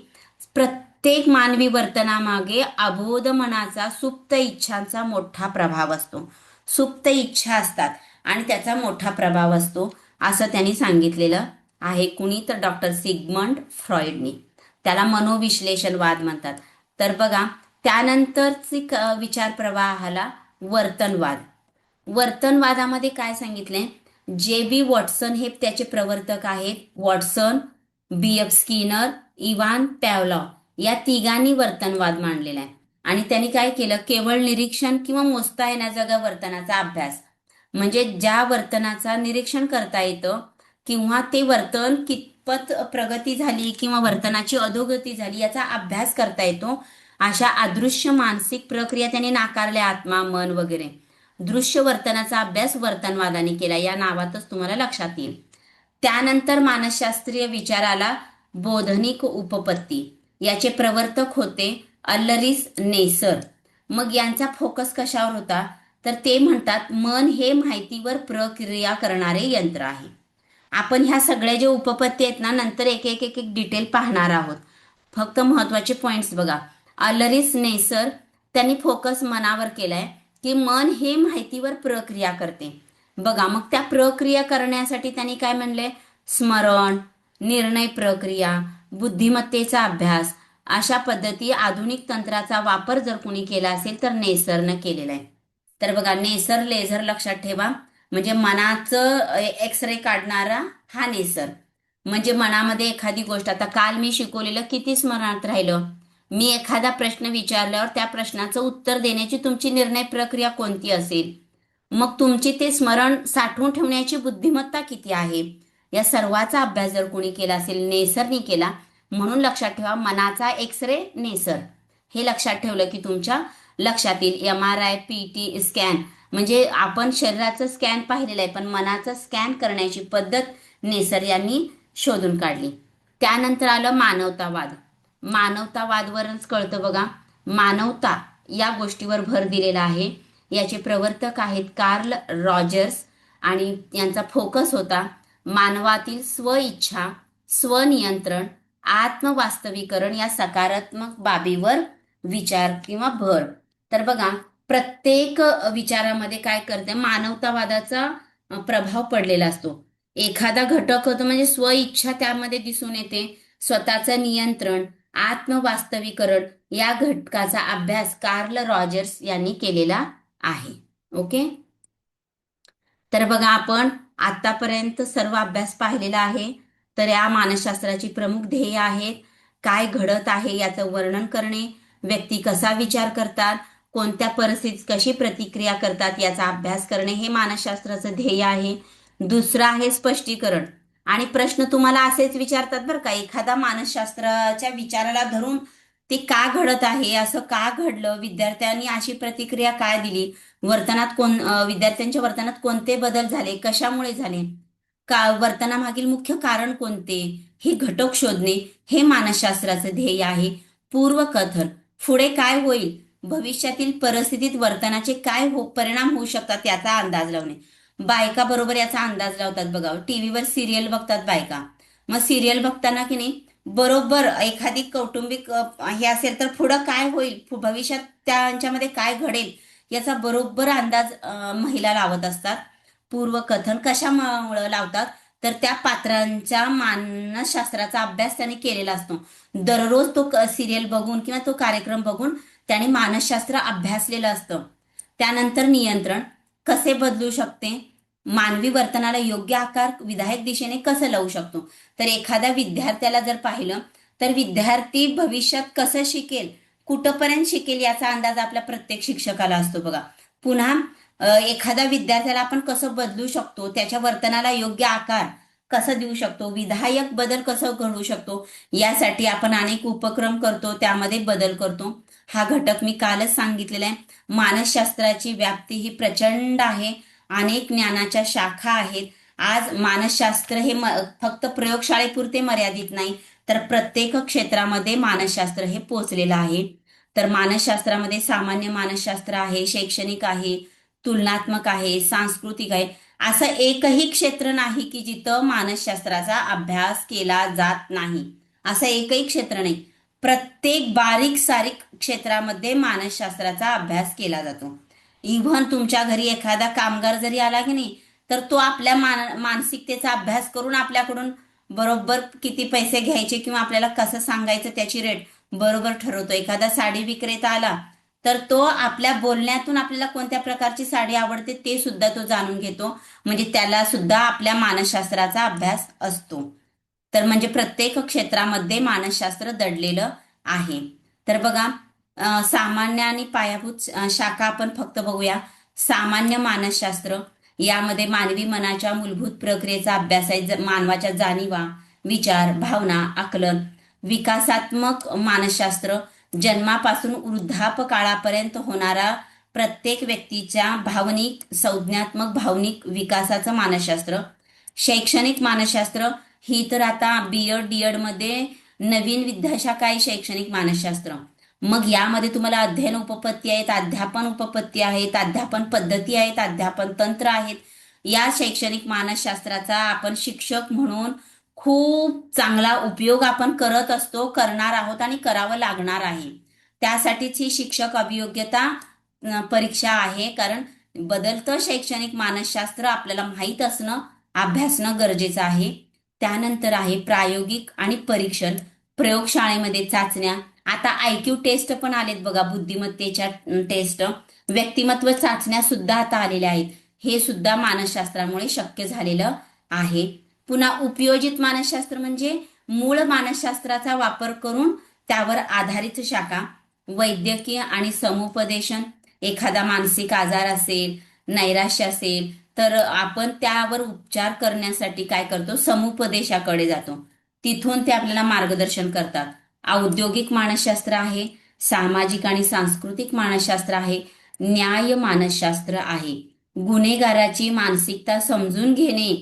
प्रत्येक मानवी वर्तनामागे अबोध मनाचा, सुप्त इच्छांचा मोठा प्रभाव असतो. सुप्त इच्छा असतात आणि त्याचा मोठा प्रभाव असतो असं त्यांनी सांगितलेलं आहे. कुणी? तर डॉक्टर सिगमंड फ्रॉइडनी. त्याला मनोविश्लेषणवाद म्हणतात. तर बघा, त्यानंतरची विचार प्रवाहाला वर्तनवाद. वर्तनवादामध्ये काय सांगितलंय, J.B. वॉटसन हे त्याचे प्रवर्तक आहेत. Watson, B.F. स्किनर, इवान पॅवलॉव या तिघांनी वर्तनवाद मांडलेला आहे. आणि त्यांनी काय केलं, केवळ निरीक्षण किंवा मोजता येण्याजोगा वर्तनाचा अभ्यास, म्हणजे ज्या वर्तनाचा निरीक्षण करता येतं किंवा ते वर्तन कितपत प्रगती झाली किंवा वर्तनाची अधोगती झाली याचा अभ्यास करता येतो, अशा अदृश्य मानसिक प्रक्रिया त्यांनी नाकारल्या, आत्मा, मन वगैरे. दृश्य वर्तनाचा अभ्यास वर्तनवादाने केला, या नावातच तुम्हाला लक्षात येईल. त्यानंतर मानसशास्त्रीय विचाराला बोधनिक उपपत्ती. याचे प्रवर्तक होते अल्लरिस नेसर. मग यांचा फोकस कशावर होता, तर ते म्हणतात मन हे माहितीवर प्रक्रिया करणारे यंत्र आहे. आपण ह्या सगळ्या जे उपपत्ती आहेत ना, नंतर एक एक एक एक डिटेल पाहणार आहोत. फक्त महत्वाचे पॉइंट्स बघा. अल्लरिस नेसर त्यांनी फोकस मनावर केलाय की मन हे माहितीवर प्रक्रिया करते. बघा, मग त्या प्रक्रिया करण्यासाठी त्यांनी काय म्हणलंय? स्मरण, निर्णय प्रक्रिया, बुद्धिमत्तेचा अभ्यास, अशा पद्धती आधुनिक तंत्राचा वापर जर कोणी केला असेल तर नेसरनं केलेला आहे. तर बघा, नेसर लेझर लक्षात ठेवा, म्हणजे मनाचं एक्सरे काढणारा हा नेसर. म्हणजे मनामध्ये एखादी गोष्ट, आता काल मी शिकवलेलं किती स्मरणात राहिलं? मी एखादा प्रश्न विचारल्यावर त्या प्रश्नाचं उत्तर देण्याची तुमची निर्णय प्रक्रिया कोणती असेल? मग तुमची ते स्मरण साठवून ठेवण्याची बुद्धिमत्ता किती आहे? या सर्वाचा अभ्यास जर कोणी केला असेल, नेसरनी केला. म्हणून लक्षात ठेवा, मनाचा एक्सरे नेसर. हे लक्षात ठेवलं की तुमच्या लक्षात येईल. MRI, PT स्कॅन, म्हणजे आपण शरीराचं स्कॅन पाहिलेलं आहे, पण मनाचं स्कॅन करण्याची पद्धत नेसर यांनी शोधून काढली. त्यानंतर आलं मानवतावाद. मानवतावादवरच कळतं बघा, मानवता या गोष्टीवर भर दिलेला आहे. याचे प्रवर्तक आहेत कार्ल रॉजर्स, आणि यांचा फोकस होता मानवातील स्वइच्छा, स्वनियंत्रण, आत्मवास्तवीकरण या सकारात्मक बाबीवर विचार किंवा भर. तर बघा, प्रत्येक विचारामध्ये काय करते, मानवतावादाचा प्रभाव पडलेला असतो. एखादा घटक होतो म्हणजे स्वइच्छा त्यामध्ये दिसून येते, स्वतःचं नियंत्रण, आत्मवास्तवीकरण या घटकाचा अभ्यास कार्ल रॉजर्स यांनी केलेला आहे. ओके. तर बघा, आपण आतापर्यंत सर्व अभ्यास पाहिलेला आहे. तर या मानसशास्त्राची प्रमुख ध्येय आहेत: काय घडत आहे याचं वर्णन करणे, व्यक्ती कसा विचार करतात, कोणत्या परिस्थितीत कशी प्रतिक्रिया करतात याचा अभ्यास करणे, हे मानसशास्त्राचं ध्येय आहे. दुसरं आहे स्पष्टीकरण. आणि प्रश्न तुम्हाला असेच विचारतात बरं का, एखादा मानसशास्त्राच्या विचाराला धरून ते का घडत आहे, असं का घडलं, विद्यार्थ्यांनी अशी प्रतिक्रिया काय दिली, विद्यार्थ्यांच्या वर्तनात कोणते बदल झाले, कशामुळे झाले, वर्तनामागील मुख्य कारण कोणते, हे घटक शोधणे, हे मानसशास्त्राचं ध्येय आहे. पूर्वकथन, पुढे काय होईल, भविष्यातील परिस्थितीत वर्तनाचे काय परिणाम होऊ शकतात याचा अंदाज लावणे. बायका बरोबर याचा अंदाज लावतात बघा. टीव्हीवर सिरियल बघतात बायका, मग सिरियल बघताना की नाही, बरोबर एखादी कौटुंबिक हे असेल तर पुढं काय होईल, भविष्यात त्यांच्यामध्ये काय घडेल याचा बरोबर अंदाज महिला लावत असतात. पूर्वकथन कशामुळे लावतात, तर त्या पात्रांच्या मानसशास्त्राचा अभ्यास त्याने केलेला असतो. दररोज तो सिरियल बघून किंवा तो कार्यक्रम बघून त्याने मानसशास्त्र अभ्यासलेलं असतं. त्यानंतर नियंत्रण कसे बदलू शकते, मानवी वर्तनाला योग्य आकार विधायक दिशेने कसं लावू शकतो. तर एखाद्या विद्यार्थ्याला जर पाहिलं तर विद्यार्थी भविष्यात कसं शिकेल, कुठंपर्यंत शिकेल याचा अंदाज आपल्या प्रत्येक शिक्षकाला असतो बघा. पुन्हा एखाद्या विद्यार्थ्याला आपण कसं बदलू शकतो, त्याच्या वर्तनाला योग्य आकार कसं देऊ शकतो, विधायक बदल कसं घडवू शकतो, यासाठी आपण अनेक उपक्रम करतो, त्यामध्ये बदल करतो. हा घटक मी कालच सांगितलेला आहे. मानसशास्त्राची व्याप्ती ही प्रचंड आहे, अनेक ज्ञानाच्या शाखा आहेत. आज मानसशास्त्र हे फक्त प्रयोगशाळेपुरते मर्यादित नाही, तर प्रत्येक क्षेत्रामध्ये मानसशास्त्र हे पोचलेलं आहे. तर मानसशास्त्रामध्ये सामान्य मानसशास्त्र आहे, शैक्षणिक आहे, तुलनात्मक आहे, सांस्कृतिक आहे. असं एकही क्षेत्र नाही की जिथं मानसशास्त्राचा अभ्यास केला जात नाही, असं एकही क्षेत्र नाही. प्रत्येक बारीक सारीक क्षेत्रामध्ये मानसशास्त्राचा अभ्यास केला जातो. इव्हन तुमच्या घरी एखादा कामगार जरी आला की नाही, तर तो आपल्या मानसिकतेचा अभ्यास करून आपल्याकडून बरोबर किती पैसे घ्यायचे किंवा आपल्याला कसं सांगायचं त्याची रेट बरोबर ठरवतो. एखादा साडी विक्रेता आला तर तो आपल्या बोलण्यातून आपल्याला कोणत्या प्रकारची साडी आवडते ते सुद्धा तो जाणून घेतो, म्हणजे त्याला सुद्धा आपल्या मानसशास्त्राचा अभ्यास असतो. तर म्हणजे प्रत्येक क्षेत्रामध्ये मानसशास्त्र दडलेलं आहे. तर बघा, सामान्य आणि पायाभूत शाखा आपण फक्त बघूया. सामान्य मानसशास्त्र यामध्ये मानवी मनाच्या मूलभूत प्रक्रियेचा अभ्यास आहे, मानवाच्या जाणीवा, विचार, भावना, आकलन. विकासात्मक मानसशास्त्र जन्मापासून वृद्धापकाळापर्यंत होणारा प्रत्येक व्यक्तीच्या भावनिक, संज्ञात्मक भावनिक विकासाचं मानसशास्त्र. शैक्षणिक मानसशास्त्र ही तर आता BEd DEd मध्ये नवीन विद्याशाखा आहे, शैक्षणिक मानसशास्त्र. मग यामध्ये तुम्हाला अध्ययन उपपत्ती आहेत, अध्यापन उपपत्ती आहेत, अध्यापन पद्धती आहेत, अध्यापन तंत्र आहेत. या शैक्षणिक मानसशास्त्राचा आपण शिक्षक म्हणून खूप चांगला उपयोग आपण करत असतो, करणार आहोत आणि करावं लागणार आहे. त्यासाठीच ही शिक्षक अभियोग्यता परीक्षा आहे. कारण बदलतं शैक्षणिक मानसशास्त्र आपल्याला माहीत असणं, अभ्यासणं गरजेचं आहे. त्यानंतर आहे प्रायोगिक आणि परीक्षण, प्रयोगशाळेमध्ये चाचण्या. आता IQ टेस्ट पण आलेत बघा, बुद्धिमत्तेच्या टेस्ट, व्यक्तिमत्व चाचण्या सुद्धा आता आलेल्या आहेत. हे सुद्धा मानसशास्त्रामुळे शक्य झालेलं आहे. पुन्हा उपयोजित मानसशास्त्र म्हणजे मूळ मानसशास्त्राचा वापर करून त्यावर आधारित शाखा, वैद्यकीय आणि समुपदेशन. एखादा मानसिक आजार असेल, नैराश्य असेल, तर आपण त्यावर उपचार करण्यासाठी काय करतो, समुपदेशाकडे जातो. तिथून ते आपल्याला मार्गदर्शन करतात. औद्योगिक मानसशास्त्र आहे, सामाजिक आणि सांस्कृतिक मानसशास्त्र आहे, न्याय मानसशास्त्र आहे. गुन्हेगाराची मानसिकता समजून घेणे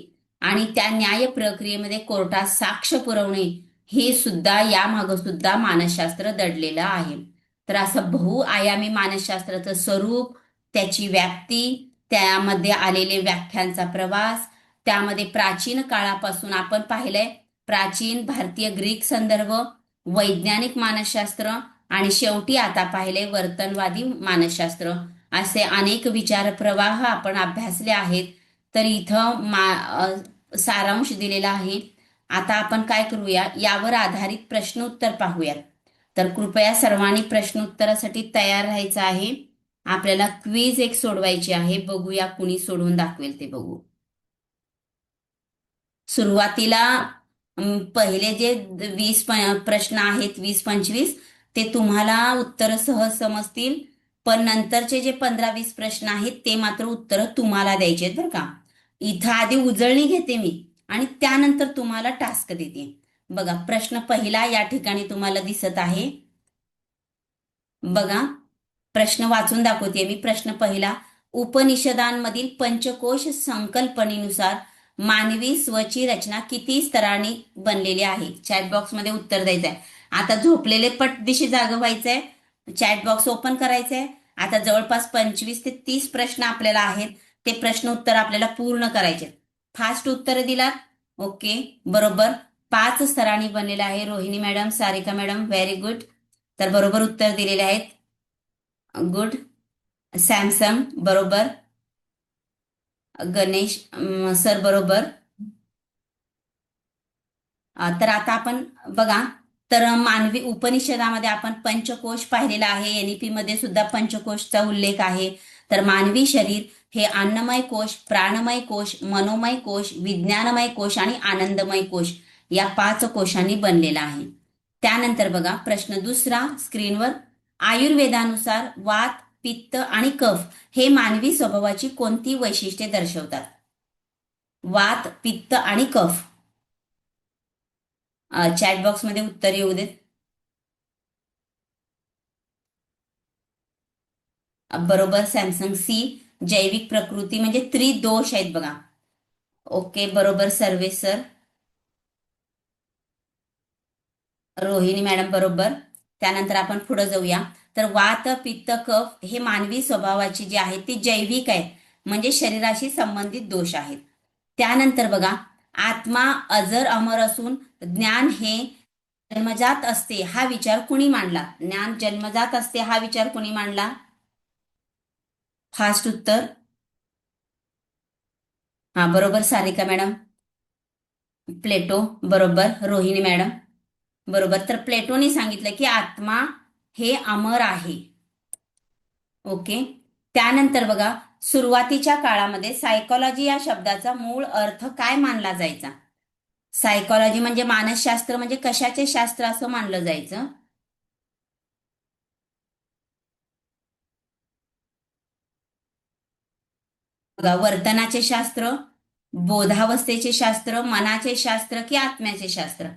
आणि त्या न्याय प्रक्रियेमध्ये कोर्टात साक्ष पुरवणे, हे सुद्धा यामागं सुद्धा मानसशास्त्र दडलेलं आहे. तर असं बहुआयामी मानसशास्त्राचं स्वरूप, त्याची व्याप्ती, त्यामध्ये आलेले व्याख्यांचा प्रवास, त्यामध्ये प्राचीन काळापासून आपण पाहिलंय प्राचीन भारतीय ग्रीक संदर्भ, वैज्ञानिक मानसशास्त्र, आणि शेवटी आता पाहिले वर्तनवादी मानसशास्त्र, असे अनेक विचार प्रवाह आपण अभ्यासले आहेत. तर इथं सारांश दिलेला आहे. आता आपण काय करूया, यावर आधारित प्रश्नोत्तर पाहूयात. तर कृपया सर्वांनी प्रश्नोत्तरासाठी तयार राहायचं आहे. आपल्याला क्विज एक सोडवायची आहे. बघूया कुणी सोडवून दाखवेल ते बघू. सुरुवातीला पहिले जे 20 प्रश्न आहेत, 20-25, ते तुम्हाला उत्तर सहज समजतील. पण नंतरचे जे 15-20 प्रश्न आहेत ते मात्र उत्तर तुम्हाला द्यायचे आहेत बरं का. इथं आधी उजळणी घेते मी आणि त्यानंतर तुम्हाला टास्क देते. बघा, प्रश्न पहिला या ठिकाणी तुम्हाला दिसत आहे. बघा, प्रश्न वाचून दाखवते मी. प्रश्न पहिला, उपनिषदांमधील पंचकोश संकल्पनेनुसार मानवी स्वची रचना किती स्तरांनी बनलेली आहे? चॅट बॉक्समध्ये उत्तर द्यायचं आहे. आता झोपलेले पटदिशी जाग व्हायचंय, चॅट बॉक्स ओपन करायचंय. आता जवळपास 25 ते 30 प्रश्न आपल्याला आहेत. ते प्रश्न उत्तर आपल्याला पूर्ण करायचे. फास्ट उत्तर दिलात, ओके, बरोबर. 5 स्तरांनी बनलेलं आहे. Rohini madam, Sarika madam, very good. तर बरोबर उत्तर दिलेले आहेत. गुड. सॅमसंग बरोबर. गणेश सर बरोबर. तर आता आपण बघा, तर मानवी उपनिषदामध्ये आपण पंचकोश पाहिलेला आहे. NEP मध्ये सुद्धा पंचकोशचा उल्लेख आहे. तर मानवी शरीर हे अन्नमय कोश, प्राणमय कोश, मनोमय कोश, विज्ञानमय कोश आणि आनंदमय कोश, या 5 कोशांनी बनलेला आहे. त्यानंतर बघा प्रश्न दुसरा स्क्रीनवर, आयुर्वेदानुसार वात, पित्त आणि कफ हे मानवी स्वभावाची कोणती वैशिष्ट्ये दर्शवतात? वात, पित्त आणि कफ. चॅट बॉक्समध्ये उत्तर येऊ देत. बरोबर, सॅमसंग सी. जैविक प्रकृती म्हणजे त्रिदोष आहेत बघा. ओके, बरोबर सर्वे सर. रोहिणी मॅडम बरोबर. त्यानंतर आपण पुढे जाऊया. तर वात, पित्त, कफ हे मानवी स्वभावाची जी आहे ती जैविक आहे, म्हणजे शरीराशी संबंधित दोष आहेत. त्यानंतर बघा, आत्मा अजर अमर असून ज्ञान हे जन्मजात असते, हा विचार कुणी मांडला? ज्ञान जन्मजात असते हा विचार कुणी मांडला? फास्ट उत्तर. हा, बरोबर सारिका मॅडम. प्लेटो बरोबर. रोहिणी मॅडम बरोबर. तर प्लेटोने सांगितलं की आत्मा हे अमर आहे. ओके. त्यानंतर बघा, सुरुवातीच्या काळामध्ये सायकोलॉजी या शब्दाचा मूळ अर्थ काय मानला जायचा? सायकोलॉजी म्हणजे मानसशास्त्र म्हणजे कशाचे शास्त्र असं मानलं जायचं? बघा, वर्तनाचे शास्त्र, बोधावस्थेचे शास्त्र, मनाचे शास्त्र की आत्म्याचे शास्त्र?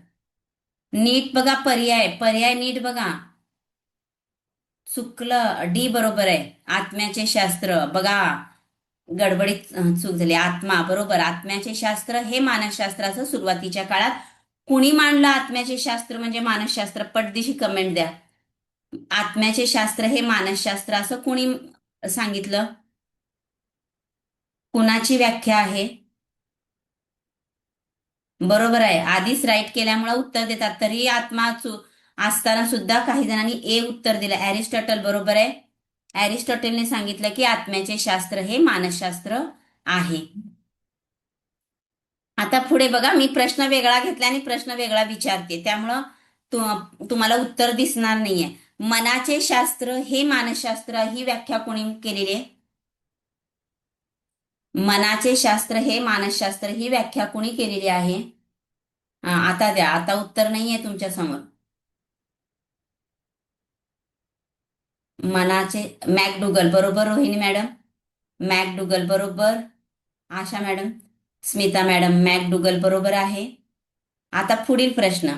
नीट बघा, पर्याय पर्याय नीट बघा. चुकलं, डी बरोबर आहे, आत्म्याचे शास्त्र. बघा, गडबडीत चूक झाली. आत्मा बरोबर. आत्म्याचे शास्त्र हे मानसशास्त्राचं सुरुवातीच्या काळात कुणी मांडलं? आत्म्याचे शास्त्र म्हणजे मानसशास्त्र, पटदिशी कमेंट द्या. आत्म्याचे शास्त्र हे मानसशास्त्र असं कुणी सांगितलं? कुणाची व्याख्या आहे? बरोबर आहे, आधीच राईट केल्यामुळे उत्तर देतात. तरी असताना सुद्धा काही जणांनी ए उत्तर दिलं. अरिस्टॉटल बरोबर आहे. अरिस्टॉटलने सांगितलं की आत्म्याचे शास्त्र हे मानसशास्त्र आहे. आता पुढे बघा, मी प्रश्न वेगळा घेतला आणि प्रश्न वेगळा विचारते, त्यामुळं तुम्हाला उत्तर दिसणार नाहीये. मनाचे शास्त्र हे मानसशास्त्र ही व्याख्या कोणी केलेली आहे? मनाचे शास्त्र हे मानसशास्त्र ही व्याख्या कोणी केलेली आहे? आता द्या, आता उत्तर नाहीये तुमच्या समोर. मनाचे मॅकडुगल बरोबर रोहिणी मॅडम. मॅकडुगल बरोबर. आशा मॅडम, स्मिता मॅडम, मॅकडुगल बरोबर आहे. आता पुढील प्रश्न.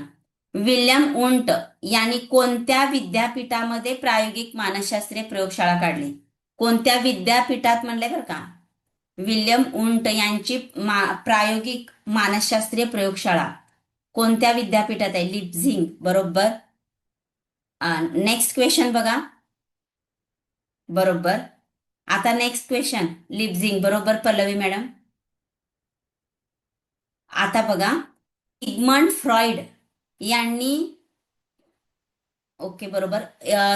विल्यम उंट यांनी कोणत्या विद्यापीठामध्ये प्रायोगिक मानसशास्त्रीय प्रयोगशाळा काढली? कोणत्या विद्यापीठात म्हणले बरं का? विल्यम उंट यांची प्रायोगिक मानसशास्त्रीय प्रयोगशाळा कोणत्या विद्यापीठात आहे? लिप्झिग बरोबर. नेक्स्ट क्वेश्चन बघा. बरोबर. आता नेक्स्ट क्वेश्चन, लिप्झिग बरोबर पल्लवी मॅडम. आता बघा, सिग्मंड फ्रॉइड यांनी, ओके बरोबर,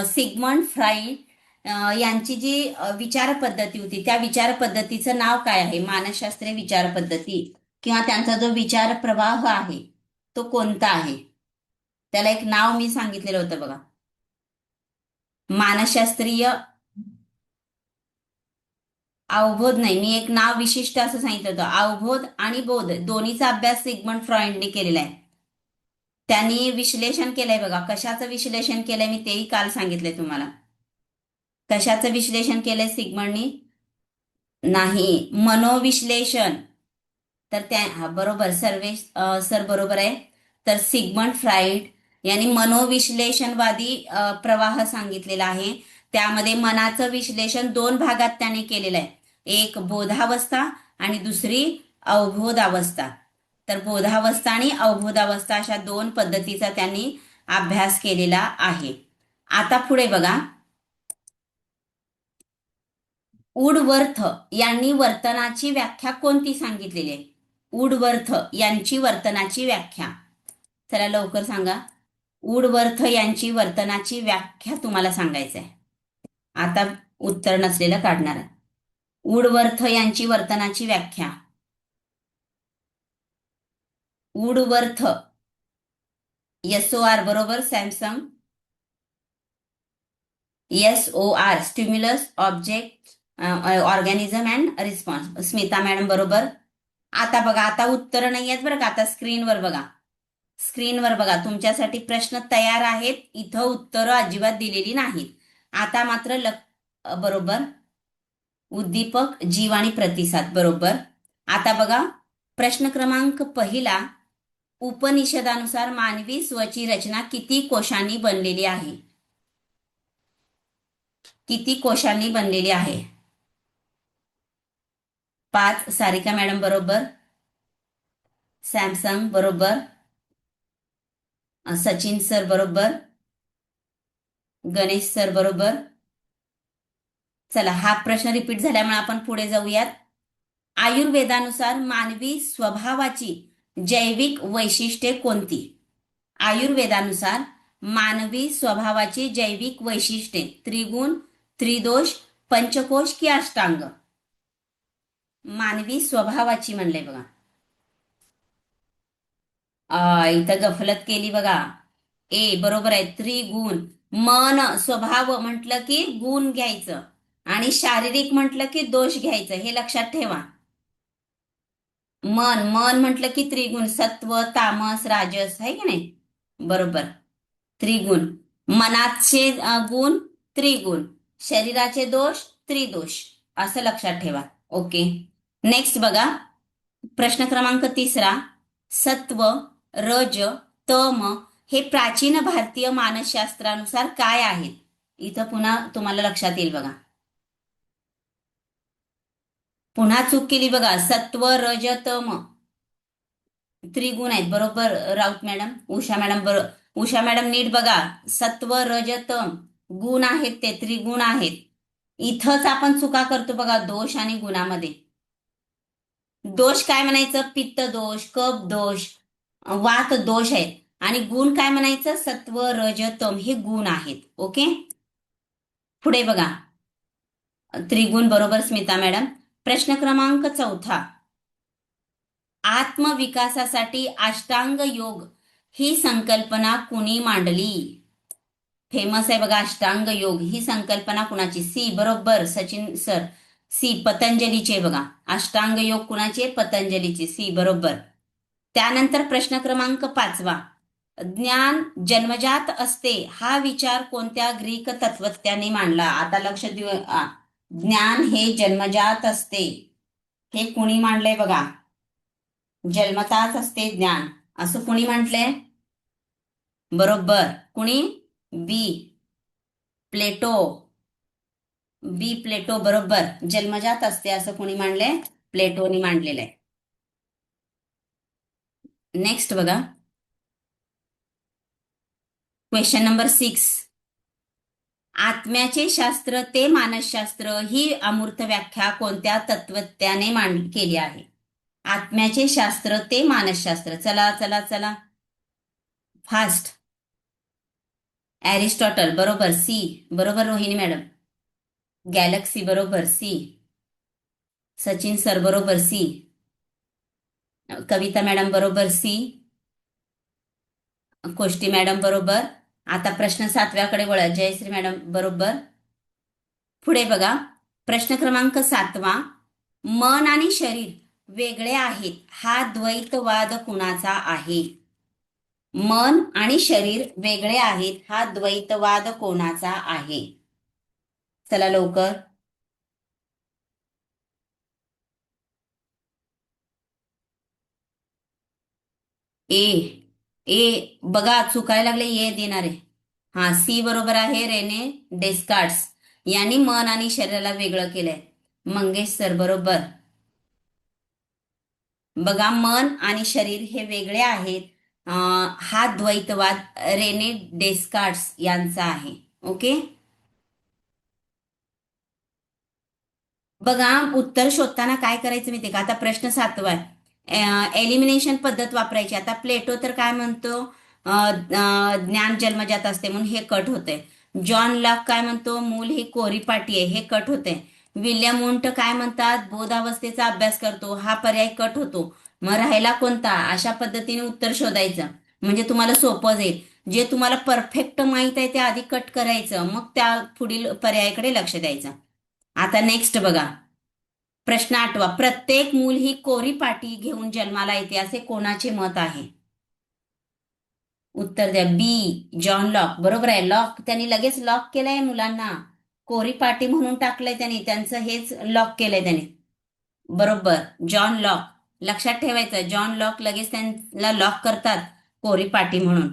सिग्मंड फ्राईड यांची जी विचार पद्धती होती त्या विचार पद्धतीचं नाव काय आहे? मानसशास्त्रीय विचार पद्धती किंवा त्यांचा जो विचार प्रवाह आहे तो कोणता आहे? त्याला एक नाव मी सांगितलेलं होतं बघा. मानसशास्त्रीय अवबोध नाही, मी एक नाव विशिष्ट असं सांगितलं होतं. अवबोध आणि बोध दोन्हीचा अभ्यास सिग्मंड फ्रॉइडने केलेला आहे. त्यांनी विश्लेषण केलंय बघा. कशाचं विश्लेषण केलंय मी तेही काल सांगितलंय तुम्हाला. कशाचं विश्लेषण केलंय सिग्मंडनी? नाही, मनोविश्लेषण. तर त्या बरोबर सर्वेश सर बरोबर आहे. तर सिग्मंड फ्राईड यांनी मनोविश्लेषणवादी प्रवाह सांगितलेला आहे. त्यामध्ये मनाचं विश्लेषण दोन भागात त्याने केलेलं आहे. एक बोधावस्था आणि दुसरी अवबोधावस्था. तर बोधावस्था आणि अवबोधावस्था अशा दोन पद्धतीचा त्यांनी अभ्यास केलेला आहे. आता पुढे बघा, वूडवर्थ यांनी वर्तनाची व्याख्या कोणती सांगितलेली आहे? वूडवर्थ यांची वर्तनाची व्याख्या, चला लवकर सांगा. वूडवर्थ यांची वर्तनाची व्याख्या तुम्हाला सांगायचं आहे. आता उत्तर नसलेलं काढणार आहे. वूडवर्थ यांची वर्तनाची व्याख्या. वूडवर्थ, SOR बरोबर, Samsung. SOR, stimulus, object, organism and response. Smita madam बरोबर. आता बघा, आता उत्तर नाही आहेत बरं का. आता स्क्रीनवर बघा. स्क्रीनवर बघा, तुमच्यासाठी प्रश्न तयार आहेत. इथं उत्तरं अजिबात दिलेली नाहीत. आता मात्र बरोबर. उद्दीपक, जीव आणि प्रतिसाद बरोबर. आता बघा, प्रश्न क्रमांक पहिला. उपनिषदानुसार मानवी स्वची रचना किती कोशांनी बनलेली आहे? किती कोशांनी बनलेली आहे? 5. सारिका मॅडम बरोबर. सॅमसंग बरोबर. सचिन सर बरोबर. गणेश सर बरोबर. चला, हा प्रश्न रिपीट झाल्यामुळे आपण पुढे जाऊयात. आयुर्वेदानुसार मानवी स्वभावाची जैविक वैशिष्ट्ये कोणती? आयुर्वेदानुसार मानवी स्वभावाची जैविक वैशिष्ट्ये त्रिगुण, त्रिदोष, पंचकोश की अष्टांग? मानवी स्वभावाची म्हणले बघा. इथं गफलत केली बघा. ए बरोबर आहे, त्रिगुण. मन स्वभाव म्हटलं की गुण घ्यायचं आणि शारीरिक म्हटलं की दोष घ्यायचं, हे लक्षात ठेवा. मन मन म्हटलं की त्रिगुण, सत्व, तामस, राजस, आहे की नाही? बरोबर, त्रिगुण. मनाचे गुण त्रिगुण, शरीराचे दोष त्रिदोष, असं लक्षात ठेवा. ओके, नेक्स्ट बघा. प्रश्न क्रमांक तिसरा. सत्व, रज, तम हे प्राचीन भारतीय मानसशास्त्रानुसार काय आहेत? इथं पुन्हा तुम्हाला लक्षात येईल बघा. पुन्हा चूक केली बघा. सत्व, रज, तम त्रिगुण आहेत बरोबर. राऊत मॅडम, उषा मॅडम बरोबर. उषा मॅडम नीट बघा. सत्व, रज, तम गुण आहेत, ते त्रिगुण आहेत. इथंच आपण चुका करतो बघा, दोष आणि गुणामध्ये. दोष काय म्हणायचं? पित्त दोष, कफ दोष, वात दोष आहेत. आणि गुण काय म्हणायचं? सत्व, रज, तम हे गुण आहेत. ओके. पुढे बघा. त्रिगुण बरोबर स्मिता मॅडम. प्रश्न क्रमांक 4. आत्मविकासासाठी अष्टांग योग ही संकल्पना कुणी मांडली? फेमस आहे बघा अष्टांग योग ही संकल्पना कुणाची? सी बरोबर सचिन सर. सी पतंजलीचे बघा. अष्टांग योग कुणाचे? पतंजलीचे. सी बरोबर. त्यानंतर प्रश्न क्रमांक 5. ज्ञान जन्मजात असते हा विचार कोणत्या ग्रीक तत्वज्ञाने मांडला? आता लक्ष देऊ. ज्ञान हे जन्मजात असते हे कुणी मांडलंय बघा. जन्मताच असते ज्ञान असं कुणी म्हटलंय? बरोबर. कुणी? बी प्लेटो. बी प्लेटो बरोबर. जन्मजात असते असं कुणी मांडलंय? प्लेटोनी मांडलेलं आहे. नेक्स्ट बघा. Question number 6. आत्म्याचे शास्त्र ते मानसशास्त्र ही अमूर्त व्याख्या कोणत्या तत्वज्ञाने केली आहे? आत्म्याचे शास्त्र ते मानसशास्त्र. चला चला चला फास्ट. ॲरिस्टॉटल बरोबर. सी बरोबर रोहिणी मॅडम. गॅलेक्सी बरोबर. सी. सचिन सर बरोबर. सी. कविता मॅडम बरोबर. सी. कोष्टी मॅडम बरोबर. आता प्रश्न 7व्याकडे वळा. जयश्री मॅडम बरोबर. पुढे बघा. प्रश्न क्रमांक 7. मन आणि शरीर वेगळे आहेत हा द्वैतवाद कुणाचा आहे? मन आणि शरीर वेगळे आहेत हा द्वैतवाद कोणाचा आहे? चला लवकर. ए. ए बघा चुकायला लागले. ए देणार आहे. हा सी बरोबर आहे. रेने डेस्कार्ट्स यांनी मन आणि शरीराला वेगळं केलंय. मंगेश सर बरोबर. बघा मन आणि शरीर हे वेगळे आहेत. हा द्वैतवाद रेने डेस्कार्ट्स यांचा आहे. ओके. बघा उत्तर शोधताना काय करायचं माहितीये का? आता प्रश्न 7वा आहे. एलिमिनेशन पद्धत वापरायची. आता प्लेटो तर काय म्हणतो? ज्ञान जन्मजात असते म्हणून हे कट होते. जॉन लॉक काय म्हणतो? मूल ही कोरी पाटी आहे. हे कट होते. विल्यम वुंट काय म्हणतात? बोधावस्थेचा अभ्यास करतो. हा पर्याय कट होतो. मग राहिला कोणता? अशा पद्धतीने उत्तर शोधायचं म्हणजे तुम्हाला सोपं जाईल. जे तुम्हाला परफेक्ट माहित आहे ते आधी कट करायचं मग त्या पुढील पर्यायाकडे लक्ष द्यायचं. आता नेक्स्ट बघा. प्रश्न 8. प्रत्येक मूल ही कोरी पाटी घेऊन जन्माला येते असे कोणाचे मत आहे? उत्तर द्या. बी जॉन लॉक बरोबर आहे. लॉक त्यांनी लगेच लॉक केलंय मुलांना. कोरी पाटी म्हणून टाकलंय त्यांनी. त्यांचं हेच लॉक केलंय त्यांनी. बरोबर जॉन लॉक. लक्षात ठेवायचं जॉन लॉक लगेच त्यांना लॉक करतात कोरी पाटी म्हणून.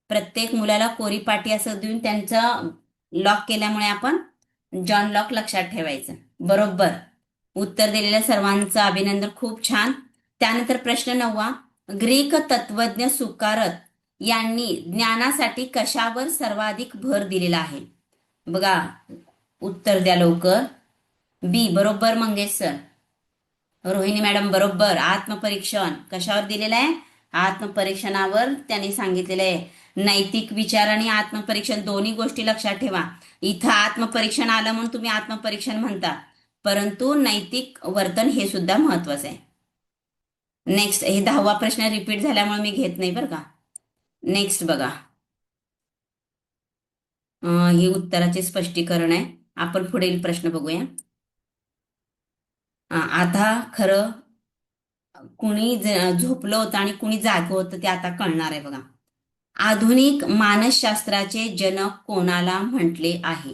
प्रत्येक मुलाला कोरी पाटी असं देऊन त्यांचं लॉक केल्यामुळे आपण जॉन लॉक लक्षात ठेवायचं. बरोबर. उत्तर दिलेल्या सर्वांचं अभिनंदन. खूप छान. त्यानंतर प्रश्न 9. ग्रीक तत्वज्ञ सुकारत यांनी ज्ञानासाठी कशावर सर्वाधिक भर दिलेला आहे? बघा उत्तर द्या लवकर. बी बरोबर मंगेश सर. रोहिणी मॅडम बरोबर. आत्मपरीक्षण कशावर दिलेलं आहे? आत्मपरीक्षणावर त्यांनी सांगितलेलं आहे. नैतिक विचार आणि आत्मपरीक्षण दोन्ही गोष्टी लक्षात ठेवा. इथं आत्मपरीक्षण आलं म्हणून तुम्ही आत्मपरीक्षण म्हणता परंतु नैतिक वर्तन हे सुद्धा महत्वाचं आहे. नेक्स्ट. हे 10वा प्रश्न रिपीट झाल्यामुळे मी घेत नाही बरं का. नेक्स्ट बघा. हे उत्तराचे स्पष्टीकरण आहे. आपण पुढील प्रश्न बघूया. आता खरं कुणी झोपलं होतं आणि कुणी जागं होतं ते आता कळणार आहे बघा. आधुनिक मानसशास्त्राचे जनक कोणाला म्हटले आहे?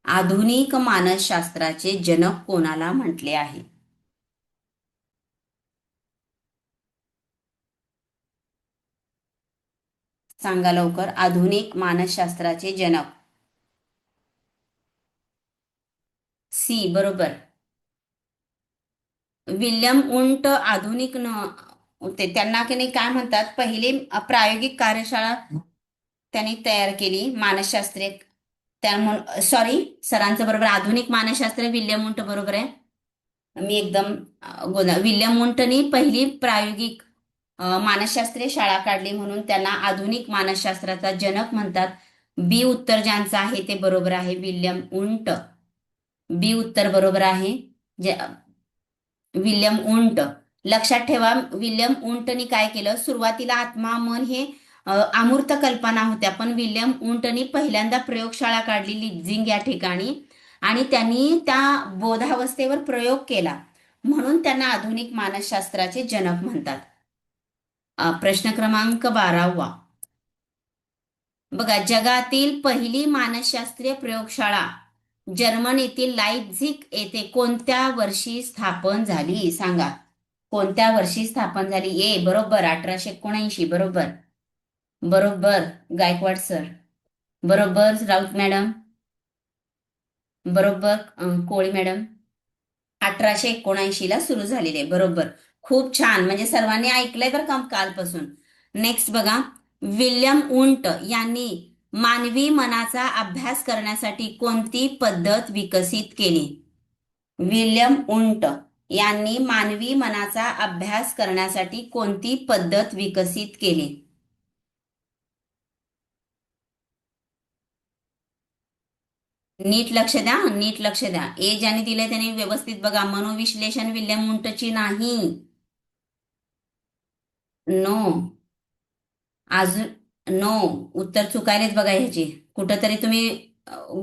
आधुनिक मानसशास्त्राचे जनक कोणाला म्हटले आहे? सांगा लवकर. आधुनिक मानसशास्त्राचे जनक. सी बरोबर. विल्यम उंट आधुनिक होते. त्यांना की नाही काय म्हणतात? पहिली प्रायोगिक कार्यशाळा त्यांनी तयार केली मानसशास्त्रीय. त्या सॉरी सरांचं बरोबर. आधुनिक मानसशास्त्र विल्यम उंट बरोबर आहे. मी एकदम विल्यम उंटनी पहिली प्रायोगिक मानसशास्त्रीय शाळा काढली म्हणून त्यांना आधुनिक मानसशास्त्राचा जनक म्हणतात. बी उत्तर ज्यांचं आहे ते बरोबर आहे, विल्यम उंट. बी उत्तर बरोबर आहे. जे विल्यम उंट. लक्षात ठेवा, विल्यम उंटनी काय केलं, सुरुवातीला आत्मा मन हे अमूर्त कल्पना होत्या, पण विल्यम उंटनी पहिल्यांदा प्रयोगशाळा काढली लिप्झिंग या ठिकाणी, आणि त्यांनी त्या बोधावस्थेवर प्रयोग केला, म्हणून त्यांना आधुनिक मानसशास्त्राचे जनक म्हणतात. प्रश्न क्रमांक 12. बघा, जगातील पहिली मानसशास्त्रीय प्रयोगशाळा जर्मनीतील लाइप्झिग येथे कोणत्या वर्षी स्थापन झाली, सांगा. कोणत्या वर्षी स्थापन झाली? ए बरोबर 1879. बरोबर. बरोबर गायकवाड सर. बरोबर राऊत मॅडम. बरोबर कोळी मॅडम. 1879 ला सुरू झालेली आहे. बरोबर. खूप छान, म्हणजे सर्वांनी ऐकलंय बरं का कालपासून. नेक्स्ट बघा, विल्यम उंट यांनी मानवी मनाचा अभ्यास करण्यासाठी कोणती पद्धत विकसित केली? विल्यम उंट यांनी मानवी मनाचा अभ्यास करण्यासाठी कोणती पद्धत विकसित केली? नीट लक्ष द्या, नीट लक्ष द्या. ए ज्याने दिलंय त्याने व्यवस्थित बघा. मनोविश्लेषण विल्यम उंटची नाही. नो. अजून नो. उत्तर चुकायलेच बघा ह्याची. कुठंतरी तुम्ही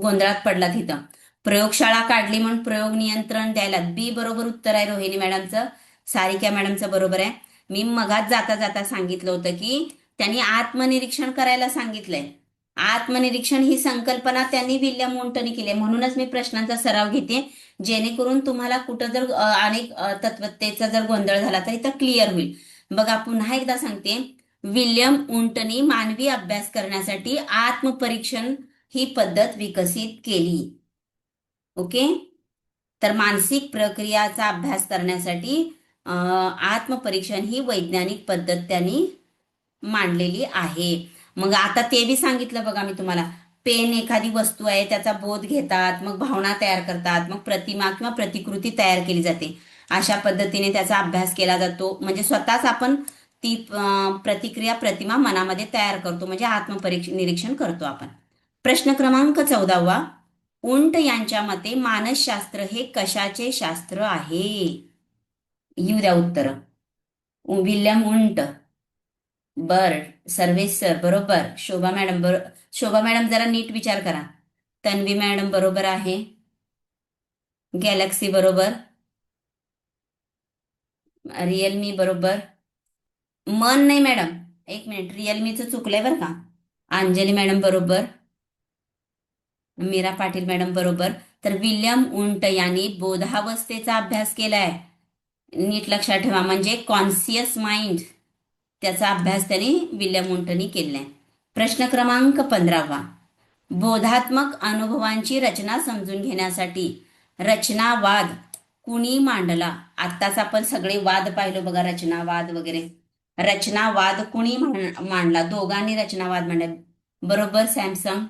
गोंधळात पडलात इथं. प्रयोगशाळा काढली म्हणून प्रयोग नियंत्रण द्यायला. बी बरोबर उत्तर आहे रोहिणी मॅडमचं. सारिका मॅडमचं बरोबर आहे. मी मगाच जाता जाता सांगितलं होतं की त्यांनी आत्मनिरीक्षण करायला सांगितलंय. आत्मनिरीक्षण ही संकल्पना त्यांनी विल्यम उंटनी केली, म्हणूनच मी प्रश्नांचा सराव घेते, जेणेकरून तुम्हाला कुठं जर अनेक तत्वतेचा जर गोंधळ झाला तर इथं क्लिअर होईल. बघा, पुन्हा एकदा सांगते, विल्यम उंटनी मानवी अभ्यास करण्यासाठी आत्मपरीक्षण ही पद्धत विकसित केली. ओके. तर मानसिक प्रक्रियाचा अभ्यास करण्यासाठी आत्मपरीक्षण ही वैज्ञानिक पद्धत त्यांनी मांडलेली आहे. मग आता ते बी सांगितलं बघा मी तुम्हाला. पेन एखादी वस्तू आहे, त्याचा बोध घेतात, मग भावना तयार करतात, मग प्रतिमा किंवा प्रतिकृती तयार केली जाते. अशा पद्धतीने त्याचा अभ्यास केला जातो, म्हणजे स्वतःच आपण ती प्रतिक्रिया प्रतिमा मनामध्ये तयार करतो, म्हणजे निरीक्षण करतो आपण. प्रश्न क्रमांक 14. उंट यांच्या मते मानसशास्त्र हे कशाचे शास्त्र आहे? येऊ द्या उत्तर. विल्यम उंट. बर. सर्वेश सर बरोबर. शोभा मॅडम शोभा मॅडम जरा नीट विचार करा. तन्वी मॅडम बरोबर आहे. गॅलेक्सी बरोबर. रिअलमी बरोबर. मन नाही मॅडम, एक मिनिट, रिअलमीचं चुकलंय बरं का. अंजली मॅडम बरोबर. मीरा पाटील मॅडम बरोबर. तर विल्यम उंट यांनी बोधावस्थेचा अभ्यास केलाय. नीट लक्षात ठेवा, म्हणजे कॉन्शियस माइंड, त्याचा अभ्यास त्यांनी विल्यम उंटनी केलाय. प्रश्न क्रमांक 15. बोधात्मक अनुभवांची रचना समजून घेण्यासाठी रचनावाद कुणी मांडला? आत्ताच आपण सगळे वाद पाहिलो बघा, रचनावाद वगैरे. रचनावाद कुणी मांडला? दोघांनी रचनावाद मांडला. बरोबर सॅमसंग.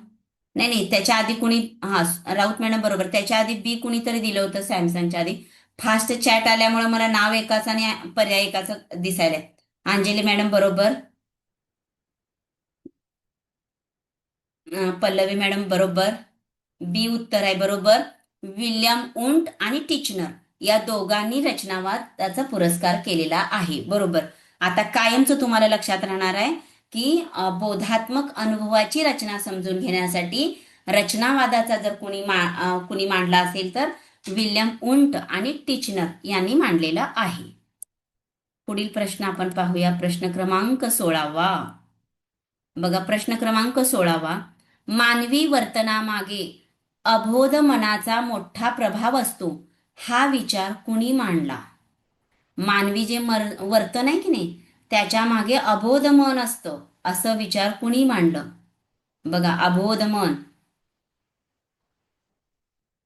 नाही नाही, त्याच्या आधी कुणी, हा राऊत मॅडम बरोबर. त्याच्या आधी बी कुणीतरी दिलं होतं सॅमसंगच्या आधी. फास्ट चॅट आल्यामुळे मला नाव एकाच आणि पर्याय एकाच दिसायला. अंजली मॅडम बरोबर. पल्लवी मॅडम बरोबर. बी उत्तर आहे बरोबर. विल्यम उंट आणि टिचनर या दोघांनी रचनावादाचा पुरस्कार केलेला आहे. बरोबर. आता कायमचं तुम्हाला लक्षात राहणार आहे की बोधात्मक अनुभवाची रचना समजून घेण्यासाठी रचनावादाचा जर कुणी मांडला असेल तर विल्यम उंट आणि टिचनर यांनी मांडलेला आहे. पुढील प्रश्न आपण पाहूया. प्रश्न क्रमांक 16. बघा, प्रश्न क्रमांक 16. मानवी वर्तनामागे अबोध मनाचा मोठा प्रभाव असतो, हा विचार कुणी मांडला? मानवी जे वर्तन आहे की नाही, त्याच्या मागे अबोध मन असतं, असं विचार कुणी मांडलं? बघा, अबोध मन.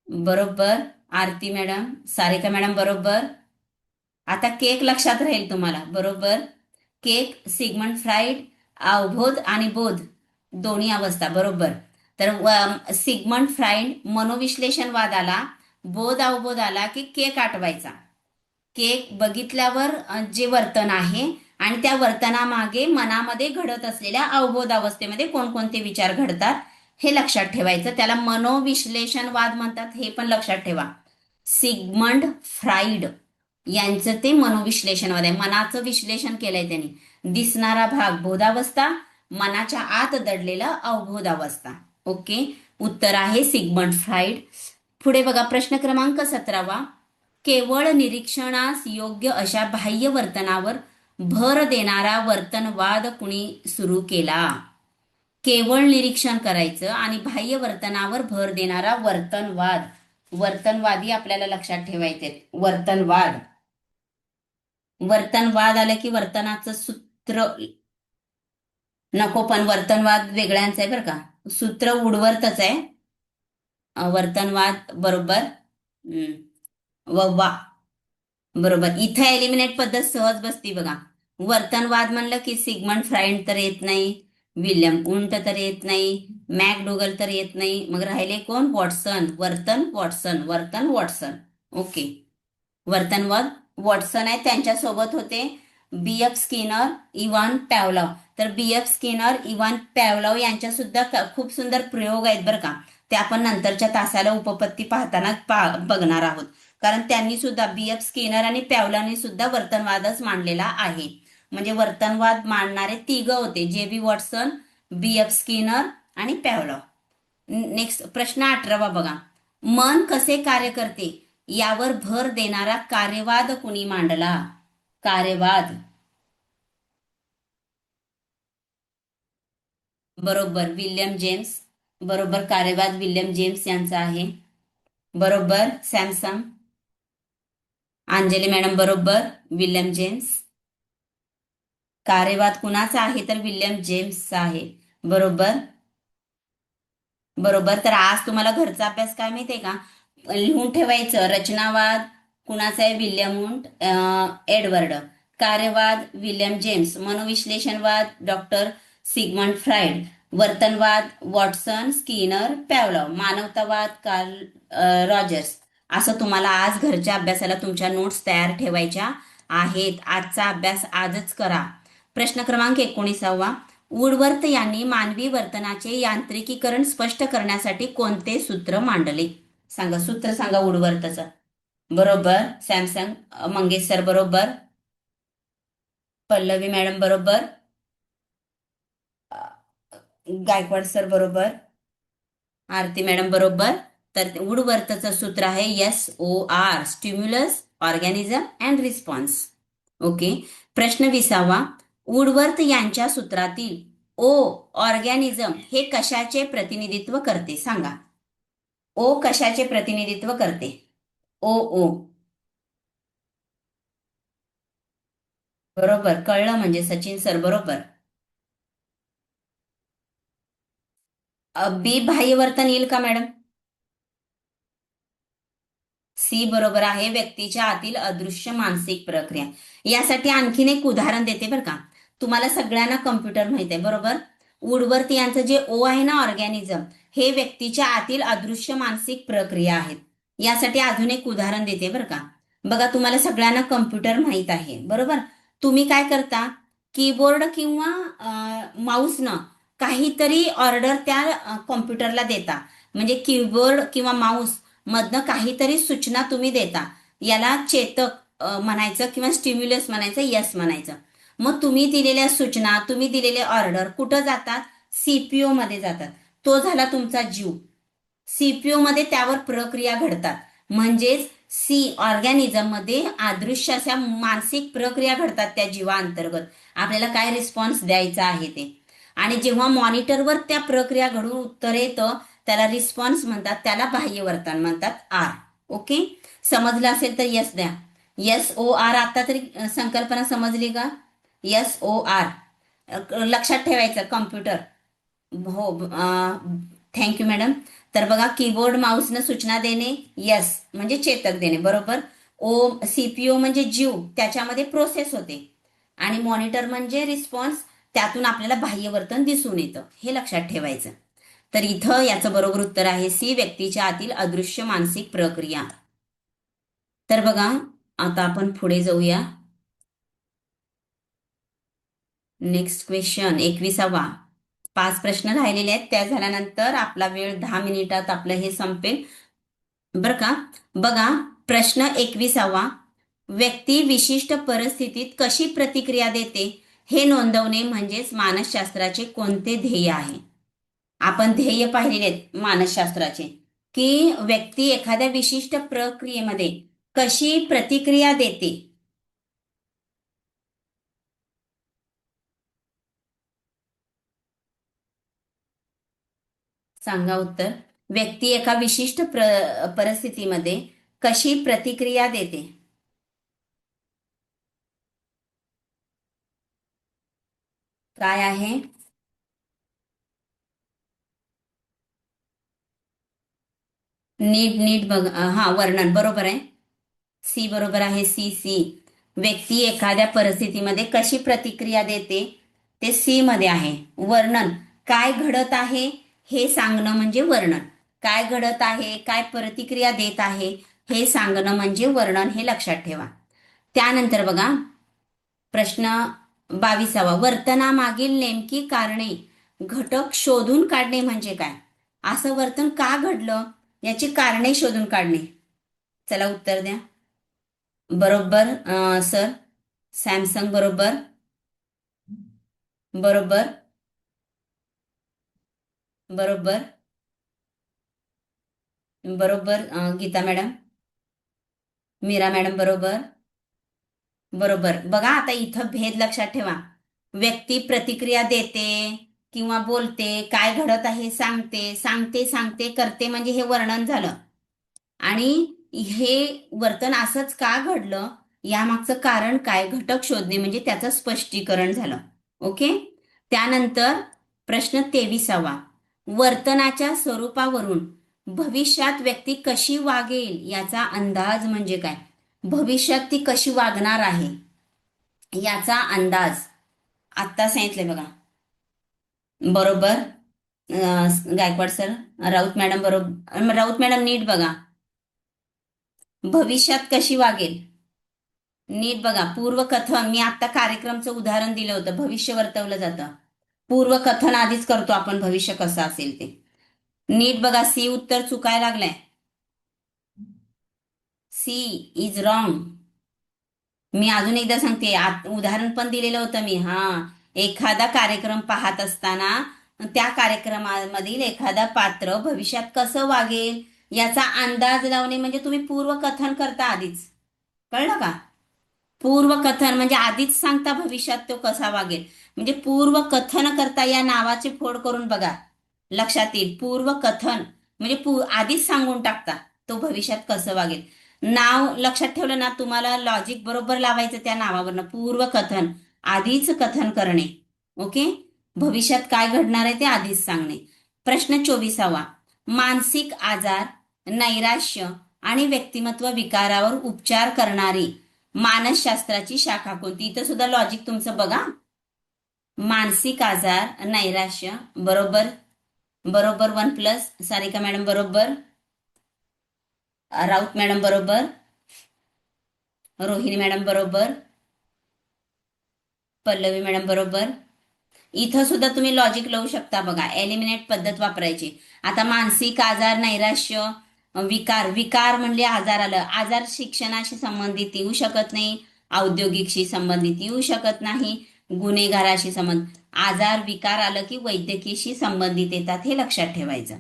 बरोबर. आरती मॅडम. सारिका मॅडम बरोबर. आता केक लक्षात राहील तुम्हाला. बरोबर. Cake, Sigmund fried. अवबोध आणि बोध दोन्ही अवस्था. बरोबर. तर सिगमंड फ्राईड मनोविश्लेषणवाद आला, बोध अवबोध आला की केक आठवायचा. केक बघितल्यावर जे वर्तन आहे आणि त्या वर्तनामागे मनामध्ये घडत असलेल्या अवबोध अवस्थेमध्ये कोणकोणते विचार घडतात हे लक्षात ठेवायचं. त्याला मनोविश्लेषणवाद म्हणतात, हे पण लक्षात ठेवा. सिगमंड फ्राईड यांचं ते मनोविश्लेषणवाद आहे. मनाचं विश्लेषण केलंय त्यांनी. दिसणारा भाग बोधावस्था, मनाच्या आत दडलेला अवबोधावस्था. ओके, उत्तर आहे सिगमंड फ्राईड. पुढे बघा प्रश्न क्रमांक 17. केवळ निरीक्षणास योग्य अशा बाह्य वर्तनावर भर देणारा वर्तनवाद कुणी सुरू केला? केवळ निरीक्षण करायचं आणि बाह्य वर्तनावर भर देणारा वर्तनवाद. वर्तनवादी आपल्याला लक्षात ठेवायचे. वर्तनवाद. वर्तनवाद आलं की वर्तनाचं सूत्र नको, पण वर्तनवाद वेगळ्यांचं आहे बरं का. सूत्र उडवर्तच आहे. वर्तनवाद बरोबर. वा, बरोबर. इथं एलिमिनेट पद्धत सहज बसती बघा. वर्तनवाद म्हणलं की सिगमंड फ्राईड तर येत नाही, विल्यम उंट तर येत नाही, मॅकडोगल तर येत नाही, मग राहिले कोण? वॉटसन. वर्तन वॉटसन. ओके, वर्तनवाद वॉटसन आहे. त्यांच्यासोबत होते बी एफ स्किनर, इव्हान पॅवलॉव. तर बी एफ स्किनर, इव्हान पॅवलॉव यांच्या सुद्धा खूप सुंदर प्रयोग आहेत बरं का. ते आपण नंतरच्या तासाला उपपत्ती पाहताना बघणार आहोत. कारण त्यांनी सुद्धा, बी एफ स्किनर आणि पॅवलॉनी सुद्धा वर्तनवादच मांडलेला आहे. म्हणजे वर्तनवाद मांडणारे तिघ होते, जे बी वॉटसन, बी एफ स्किनर आणि पॅवलॉव. नेक्स्ट प्रश्न 18 बघा. मन कसे कार्य करते यावर भर देणारा कार्यवाद कुणी मांडला? कार्यवाद. बरोबर, विल्यम जेम्स. बरोबर, कार्यवाद विल्यम जेम्स यांचा आहे. बरोबर, सॅमसंग. अंजली मॅडम बरोबर, विल्यम जेम्स. कार्यवाद कुणाचा आहे? तर विल्यम जेम्सचा आहे. बरोबर. बरोबर. तर आज तुम्हाला घरचा अभ्यास काय माहितीये का? लिहून ठेवायचं. रचनावाद कुणाचा आहे? William Wundt, Edward. कार्यवाद विल्यम जेम्स. मनोविश्लेषणवाद डॉक्टर सिगमंड फ्राईड. वर्तनवाद वॉटसन, स्किनर, पॅवलॉव. मानवतावाद कार्ल रॉजर्स. असं तुम्हाला आज घरच्या अभ्यासाला तुमच्या नोट्स तयार ठेवायच्या आहेत. आजचा अभ्यास आजच करा. प्रश्न क्रमांक 19. वुडवर्थ यांनी मानवी वर्तनाचे यांत्रिकीकरण स्पष्ट करण्यासाठी कोणते सूत्र मांडले? सांगा, सूत्र सांगा वुडवर्थचं. बरोबर, सॅमसंग. मंगेश सर बरोबर. पल्लवी मॅडम बरोबर. गायकवाड सर बरोबर. आरती मॅडम बरोबर. तर वुडवर्थचं सूत्र आहे SOR, stimulus, organism and response. Okay. प्रश्न 20. वुडवर्थ यांच्या सूत्रातील ओ, ऑर्गॅनिझम, हे कशाचे प्रतिनिधित्व करते? सांगा. ओ कशाचे प्रतिनिधित्व करते? ओ ओ. बरोबर, कळलं म्हणजे सचिन सर बरोबर. बी बाह्यवर्तन येईल का मॅडम? सी बरोबर आहे, व्यक्तीच्या आतील अदृश्य मानसिक प्रक्रिया. यासाठी आणखीन एक उदाहरण देते बरं का. तुम्हाला सगळ्यांना कम्प्युटर माहित आहे बरोबर. वुडवर्थ यांचं जे ओ आहे ना, ऑर्गॅनिझम, हे व्यक्तीच्या आतील अदृश्य मानसिक प्रक्रिया आहेत. यासाठी अजून एक उदाहरण देते बरं का. बघा, तुम्हाला सगळ्यांना कम्प्युटर माहित आहे बरोबर. तुम्ही काय करता? कीबोर्ड किंवा माऊसनं काहीतरी ऑर्डर त्या कॉम्प्युटरला देता. म्हणजे कीबोर्ड किंवा माऊस मधनं काहीतरी सूचना तुम्ही देता. याला चेतक म्हणायचं किंवा स्टिम्युलस म्हणायचं, यस म्हणायचं. मग तुम्ही दिलेल्या सूचना, तुम्ही दिलेले ऑर्डर कुठं जातात? सीपीओ मध्ये जातात. तो झाला तुमचा जीव. सीपीओ मध्ये त्यावर प्रक्रिया घडतात. म्हणजेच ऑर्गॅनिझम मध्ये अदृश्य अशा मानसिक प्रक्रिया घडतात त्या जीवाअंतर्गत. आपल्याला काय रिस्पॉन्स द्यायचा आहे ते. आणि जेव्हा मॉनिटरवर त्या प्रक्रिया घडून उत्तर येतं, त्याला रिस्पॉन्स म्हणतात. त्याला बाह्य वर्तन म्हणतात, आर. ओके, समजलं असेल तर यस द्या. SOR. आता तरी संकल्पना समजली का? SOR लक्षात ठेवायचं. कम्प्युटर. हो, थँक्यू मॅडम. तर बघा, कीबोर्ड माऊसनं सूचना देणे, यस म्हणजे चेतक देणे बरोबर. सीपीओ म्हणजे जीव, त्याच्यामध्ये प्रोसेस होते. आणि मॉनिटर म्हणजे रिस्पॉन्स, त्यातून आपल्याला बाह्यवर्तन दिसून येतं. हे लक्षात ठेवायचं. तर इथं याचं बरोबर उत्तर आहे सी, व्यक्तीच्या आतील अदृश्य मानसिक प्रक्रिया. तर बघा, आता आपण पुढे जाऊया. Next question 21वा. 5 प्रश्न राहिलेले आहेत, त्या झाल्यानंतर आपला वेळ 10 मिनिटात आपलं हे संपेल. बरं का? बघा, प्रश्न 21वा. व्यक्ती विशिष्ट परिस्थितीत कशी प्रतिक्रिया देते हे नोंदवणे म्हणजेच मानसशास्त्राचे कोणते ध्येय आहे? आपण ध्येय पाहिलेले आहेत मानसशास्त्राचे, की व्यक्ती एखाद्या विशिष्ट प्रक्रियेमध्ये कशी प्रतिक्रिया देते. सांगा उत्तर. व्यक्ती एका विशिष्ट परिस्थितीमध्ये कशी प्रतिक्रिया देते. काय आहे? नीट नीट बघ. हा, वर्णन बरोबर आहे. सी बरोबर आहे. C C. व्यक्ती एखाद्या परिस्थितीमध्ये कशी प्रतिक्रिया देते, ते सी मध्ये आहे. वर्णन, काय घडत आहे हे सांगणं म्हणजे वर्णन. काय घडत आहे, काय प्रतिक्रिया देत आहे हे सांगणं म्हणजे वर्णन, हे लक्षात ठेवा. त्यानंतर बघा, प्रश्न 22वा. वर्तनामागील नेमकी कारणे घटक शोधून काढणे म्हणजे काय? असं वर्तन का घडलं याची कारणे शोधून काढणे. चला उत्तर द्या. बरोबर सर. सॅमसंग बरोबर. बरोबर. बरोबर. बरोबर गीता मॅडम. मीरा मॅडम बरोबर. बरोबर. बघा, आता इथं भेद लक्षात ठेवा. व्यक्ती प्रतिक्रिया देते किंवा बोलते, काय घडत आहे सांगते, सांगते सांगते करते म्हणजे हे वर्णन झालं. आणि हे वर्तन असंच का घडलं यामागचं कारण काय, घटक शोधणे म्हणजे त्याचं स्पष्टीकरण झालं. ओके. त्यानंतर प्रश्न 23वा. वर्तनाच्या स्वरूपावरून भविष्यात व्यक्ती कशी वागेल याचा अंदाज म्हणजे काय? भविष्यात ती कशी वागणार आहे याचा अंदाज आत्ता सांगितलंय बघा. बरोबर. गायकवाड सर. राऊत मॅडम बरोबर. राऊत मॅडम नीट बघा. भविष्यात कशी वागेल, नीट बघा. पूर्वकथन, मी आता कार्यक्रमचं उदाहरण दिलं होतं. भविष्य वर्तवलं जातं. पूर्वकथन आधीच करतो आपण भविष्य कसं असेल ते. नीट बघा. सी उत्तर चुकायला लागलंय. C is wrong. मी अजून एकदा सांगते, उदाहरण पण दिलेलं होतं मी. हा, एखादा कार्यक्रम पाहत असताना त्या कार्यक्रमामधील एखादा पात्र भविष्यात कसं वागेल याचा अंदाज लावणे म्हणजे तुम्ही पूर्वकथन करता आधीच. कळलं का? पूर्वकथन म्हणजे आधीच सांगता भविष्यात तो कसा वागेल. म्हणजे पूर्वकथन करता या नावाची फोड करून बघा, लक्षात येईल. पूर्वकथन म्हणजे आधीच सांगून टाकता तो भविष्यात कसं वागेल. नाव लक्षात ठेवलं ना, तुम्हाला लॉजिक बरोबर लावायचं त्या नावावरनं. पूर्वकथन, आधीच कथन करणे. ओके. भविष्यात काय घडणार आहे ते आधीच सांगणे. प्रश्न 24वा. मानसिक आजार, नैराश्य आणि व्यक्तिमत्व विकारावर उपचार करणारी मानसशास्त्राची शाखा कोणती? इथं सुद्धा लॉजिक तुमचं बघा. मानसिक आजार, नैराश्य. बरोबर. बरोबर. 1+ सारिका मॅडम बरोबर. राऊत मॅडम बरोबर. रोहिणी मॅडम बरोबर. पल्लवी मॅडम बरोबर. इथं सुद्धा तुम्ही लॉजिक लावू शकता बघा. एलिमिनेट पद्धत वापरायची. आता मानसिक आजार, नैराश्य, विकार. विकार म्हणजे आजार आलं. आजार शिक्षणाशी संबंधित येऊ शकत नाही, औद्योगिकशी संबंधित येऊ शकत नाही, गुन्हेगाराशी संबंध. आजार विकार आलं की वैद्यकीयशी संबंधित येतात, हे लक्षात ठेवायचं.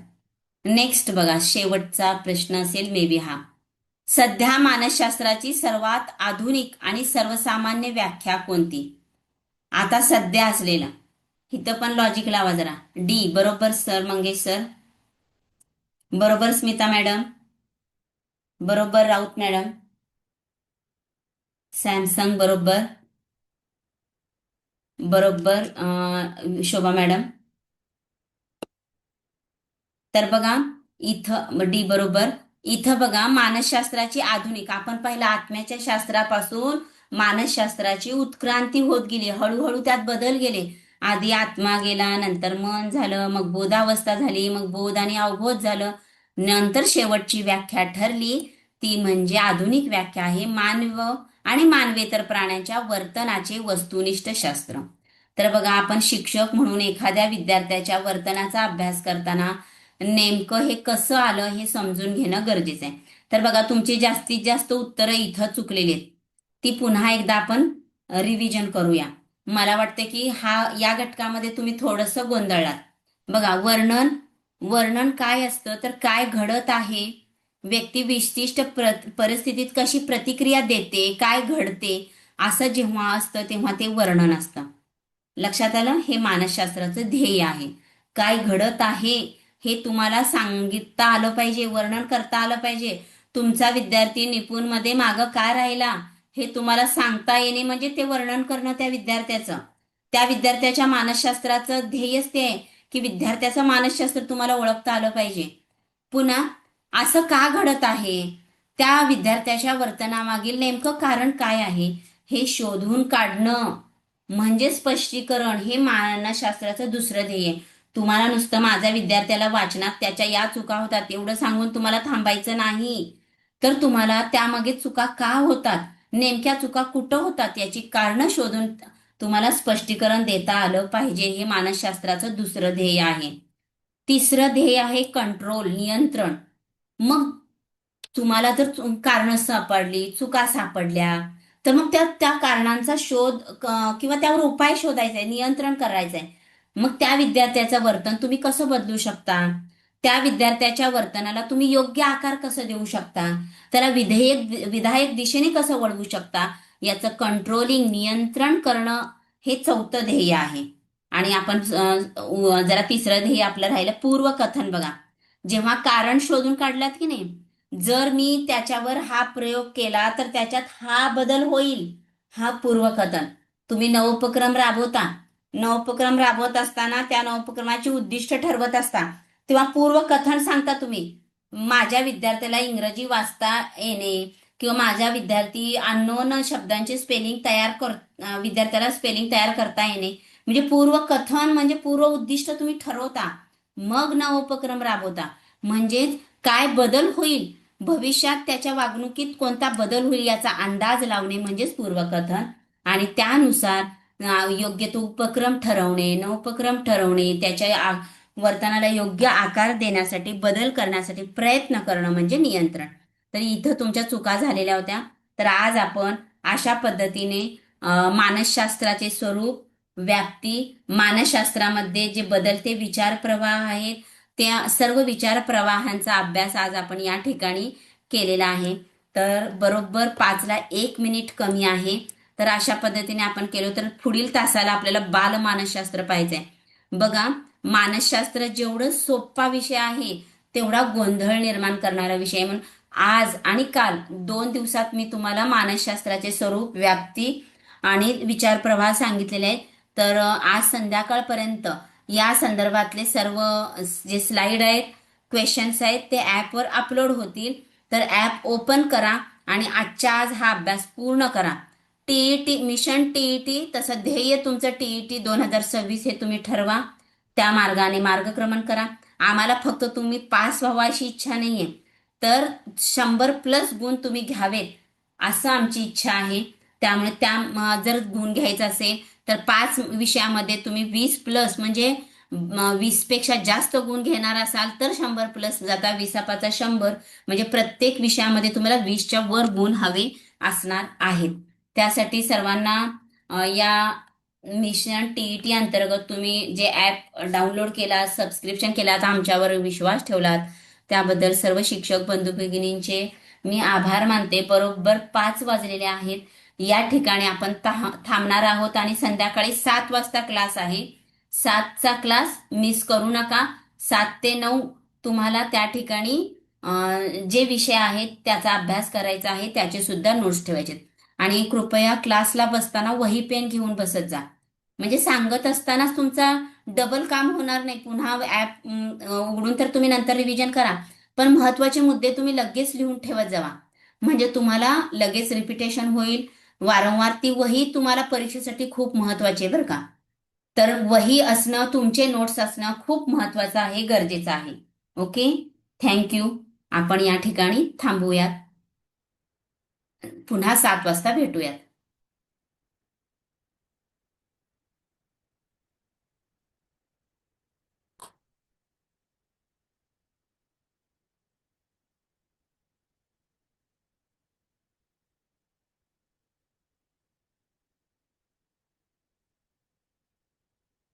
नेक्स्ट बघा, शेवटचा प्रश्न असेल मे बी हा. सध्या मानसशास्त्राची सर्वात आधुनिक आणि सर्वसामान्य व्याख्या कोणती? आता सध्या असलेला. इथं पण लॉजिक लावा जरा. डी बरोबर सर मंगेश सर. बरोबर स्मिता मॅडम. बरोबर राऊत मॅडम. सॅमसंग बरोबर. बरोबर शोभा मॅडम. तर बघा, इथं डी बरोबर. इथं बघा, मानसशास्त्राची आधुनिक, आपण पहिला आत्म्याच्या शास्त्रापासून मानसशास्त्राची उत्क्रांती होत गेली. हळूहळू त्यात बदल गेले. आधी आत्मा गेला, नंतर मन झालं, मग बोधावस्था झाली, मग बोध आणि अवबोध झालं. नंतर शेवटची व्याख्या ठरली ती म्हणजे आधुनिक व्याख्या आहे मानव आणि मानवेतर प्राण्यांच्या वर्तनाचे वस्तुनिष्ठ शास्त्र. तर बघा, आपण शिक्षक म्हणून एखाद्या विद्यार्थ्याच्या वर्तनाचा अभ्यास करताना नेमकं हे कसं आलं हे समजून घेणं गरजेचं आहे. तर बघा, तुमची जास्तीत जास्त उत्तरं इथं चुकलेली आहेत. ती पुन्हा एकदा आपण रिव्हिजन करूया. मला वाटतं की या घटकामध्ये तुम्ही थोडंसं गोंधळलात. बघा, वर्णन वर्णन काय असतं, तर काय घडत आहे, व्यक्ती विशिष्ट परिस्थितीत कशी प्रतिक्रिया देते, काय घडते, असं जेव्हा असतं तेव्हा ते वर्णन असतं. लक्षात आलं? हे मानसशास्त्राचं ध्येय आहे. काय घडत आहे हे तुम्हाला सांगितता आलं पाहिजे, वर्णन करता आलं पाहिजे. तुमचा विद्यार्थी निपुण मध्ये मागं काय राहिला हे तुम्हाला सांगता येणे म्हणजे ते वर्णन करणं त्या विद्यार्थ्याचं. त्या विद्यार्थ्याच्या मानसशास्त्राचं ध्येयच ते आहे की विद्यार्थ्याचं मानसशास्त्र तुम्हाला ओळखता आलं पाहिजे. पुन्हा असं का घडत आहे, त्या विद्यार्थ्याच्या वर्तनामागील नेमकं कारण काय आहे हे शोधून काढणं म्हणजे स्पष्टीकरण. हे मानसशास्त्राचं दुसरं ध्येय आहे. तुम्हाला नुसतं माझ्या विद्यार्थ्याला वाचनात त्याच्या या चुका होतात एवढं सांगून तुम्हाला थांबायचं नाही. तर तुम्हाला त्यामागे चुका का होतात, नेमक्या चुका कुठं होतात याची कारणं शोधून तुम्हाला स्पष्टीकरण देता आलं पाहिजे. हे मानसशास्त्राचं दुसरं ध्येय आहे. तिसरं ध्येय आहे कंट्रोल, नियंत्रण. मग तुम्हाला जर कारणं सापडली, चुका सापडल्या, तर मग त्या त्या कारणांचा शोध किंवा त्यावर उपाय शोधायचा आहे, नियंत्रण करायचं आहे. मग त्या विद्यार्थ्याचं वर्तन तुम्ही कसं बदलू शकता, त्या विद्यार्थ्याच्या वर्तनाला तुम्ही योग्य आकार कसं देऊ शकता, त्याला विधायक दिशेने कसं वळवू शकता, याचं कंट्रोलिंग, नियंत्रण करणं हे चौथं ध्येय आहे. आणि आपण जरा तिसरं ध्येय आपलं राहिलं पूर्वकथन. बघा, जेव्हा कारण शोधून काढलात की नाही, जर मी त्याच्यावर हा प्रयोग केला तर त्याच्यात हा बदल होईल, हा पूर्वकथन. तुम्ही नवोपक्रम राबवता, नवोपक्रम राबवत असताना त्या नवोपक्रमाची उद्दिष्ट ठरवत असता, तेव्हा पूर्वकथन सांगता तुम्ही. माझ्या विद्यार्थ्याला इंग्रजी वाचता येणे किंवा माझ्या विद्यार्थी अननोन शब्दांचे स्पेलिंग विद्यार्थ्याला स्पेलिंग तयार करता येणे, म्हणजे पूर्वकथन म्हणजे पूर्व उद्दिष्ट तुम्ही ठरवता, मग नवोपक्रम राबवता. म्हणजेच काय बदल होईल, भविष्यात त्याच्या वागणुकीत कोणता बदल होईल याचा अंदाज लावणे म्हणजेच पूर्वकथन. आणि त्यानुसार योग्य तो उपक्रम ठरवणे, नवोपक्रम ठरवणे, त्याच्या वर्तनाला योग्य आकार देण्यासाठी, बदल करण्यासाठी प्रयत्न करणं म्हणजे नियंत्रण. तर इथं तुमच्या चुका झालेल्या होत्या. तर आज आपण अशा पद्धतीने मानसशास्त्राचे स्वरूप, व्याप्ती, मानसशास्त्रामध्ये जे बदलते विचार प्रवाह आहेत त्या सर्व विचार प्रवाहांचा अभ्यास आज आपण या ठिकाणी केलेला आहे. तर बरोबर 5ला 1 मिनिट कमी आहे. तर अशा पद्धतीने आपण केलो तर पुढील तासाला आपल्याला बालमानसशास्त्र पाहिजे. बघा, मानसशास्त्र जेवढं सोपा विषय आहे तेवढा गोंधळ निर्माण करणारा विषय. म्हणून आज आणि काल 2 दिवसात मी तुम्हाला मानसशास्त्राचे स्वरूप, व्याप्ती आणि विचार प्रवाह सांगितलेले आहेत. तर आज संध्याकाळपर्यंत या संदर्भातले सर्व जे स्लाइड आहेत, क्वेश्चन्स आहेत ते ॲपवर अपलोड होतील. तर ॲप ओपन करा आणि आजच्या आज हा अभ्यास पूर्ण करा. टीईटी, मिशन टीईटी, तसं ध्येय तुमचं टीईटी 2026 हे तुम्ही ठरवा. त्या मार्गाने मार्गक्रमण करा. आम्हाला फक्त तुम्ही पास व्हावा अशी इच्छा नाहीये, तर 100+ गुण तुम्ही घ्यावेत असं आमची इच्छा आहे. त्यामुळे जर गुण घ्यायचा असेल तर 5 विषयामध्ये तुम्ही 20+ म्हणजे 20पेक्षा जास्त गुण घेणार असाल तर 100+ जाता. 20/5 म्हणजे प्रत्येक विषयामध्ये तुम्हाला 20च्या वर गुण हवे असणार आहेत. त्यासाठी सर्वांना या मिशन टीईटी अंतर्गत तुम्ही जे ॲप डाउनलोड केला, सबस्क्रिप्शन केलात, आमच्यावर विश्वास ठेवलात, त्याबद्दल सर्व शिक्षक बंधू भगिनींचे मी आभार मानते. बरोबर 5 वाजलेले आहेत. या ठिकाणी आपण थांबणार आहोत आणि संध्याकाळी 7 वाजता क्लास आहे. 7चा क्लास मिस करू नका. 7 ते 9 तुम्हाला त्या ठिकाणी जे विषय आहेत त्याचा अभ्यास करायचा आहे, त्याचे सुद्धा नोट्स ठेवायचे. आणि कृपया क्लासला बसताना वही पेन घेऊन बसत जा, म्हणजे सांगत असतानाच तुमचा डबल काम होणार नाही. पुन्हा ॲप उघडून तर तुम्ही नंतर रिव्हिजन करा, पण महत्वाचे मुद्दे तुम्ही लगेच लिहून ठेवत जावा, म्हणजे तुम्हाला लगेच रिपिटेशन होईल. वारंवार ती वही तुम्हाला परीक्षेसाठी खूप महत्वाची आहे बरं का. तर वही असणं, तुमचे नोट्स असणं खूप महत्वाचं आहे, गरजेचं आहे. Okay, thank you. आपण या ठिकाणी थांबूयात. पुन्हा 7 वाजता भेटूयात.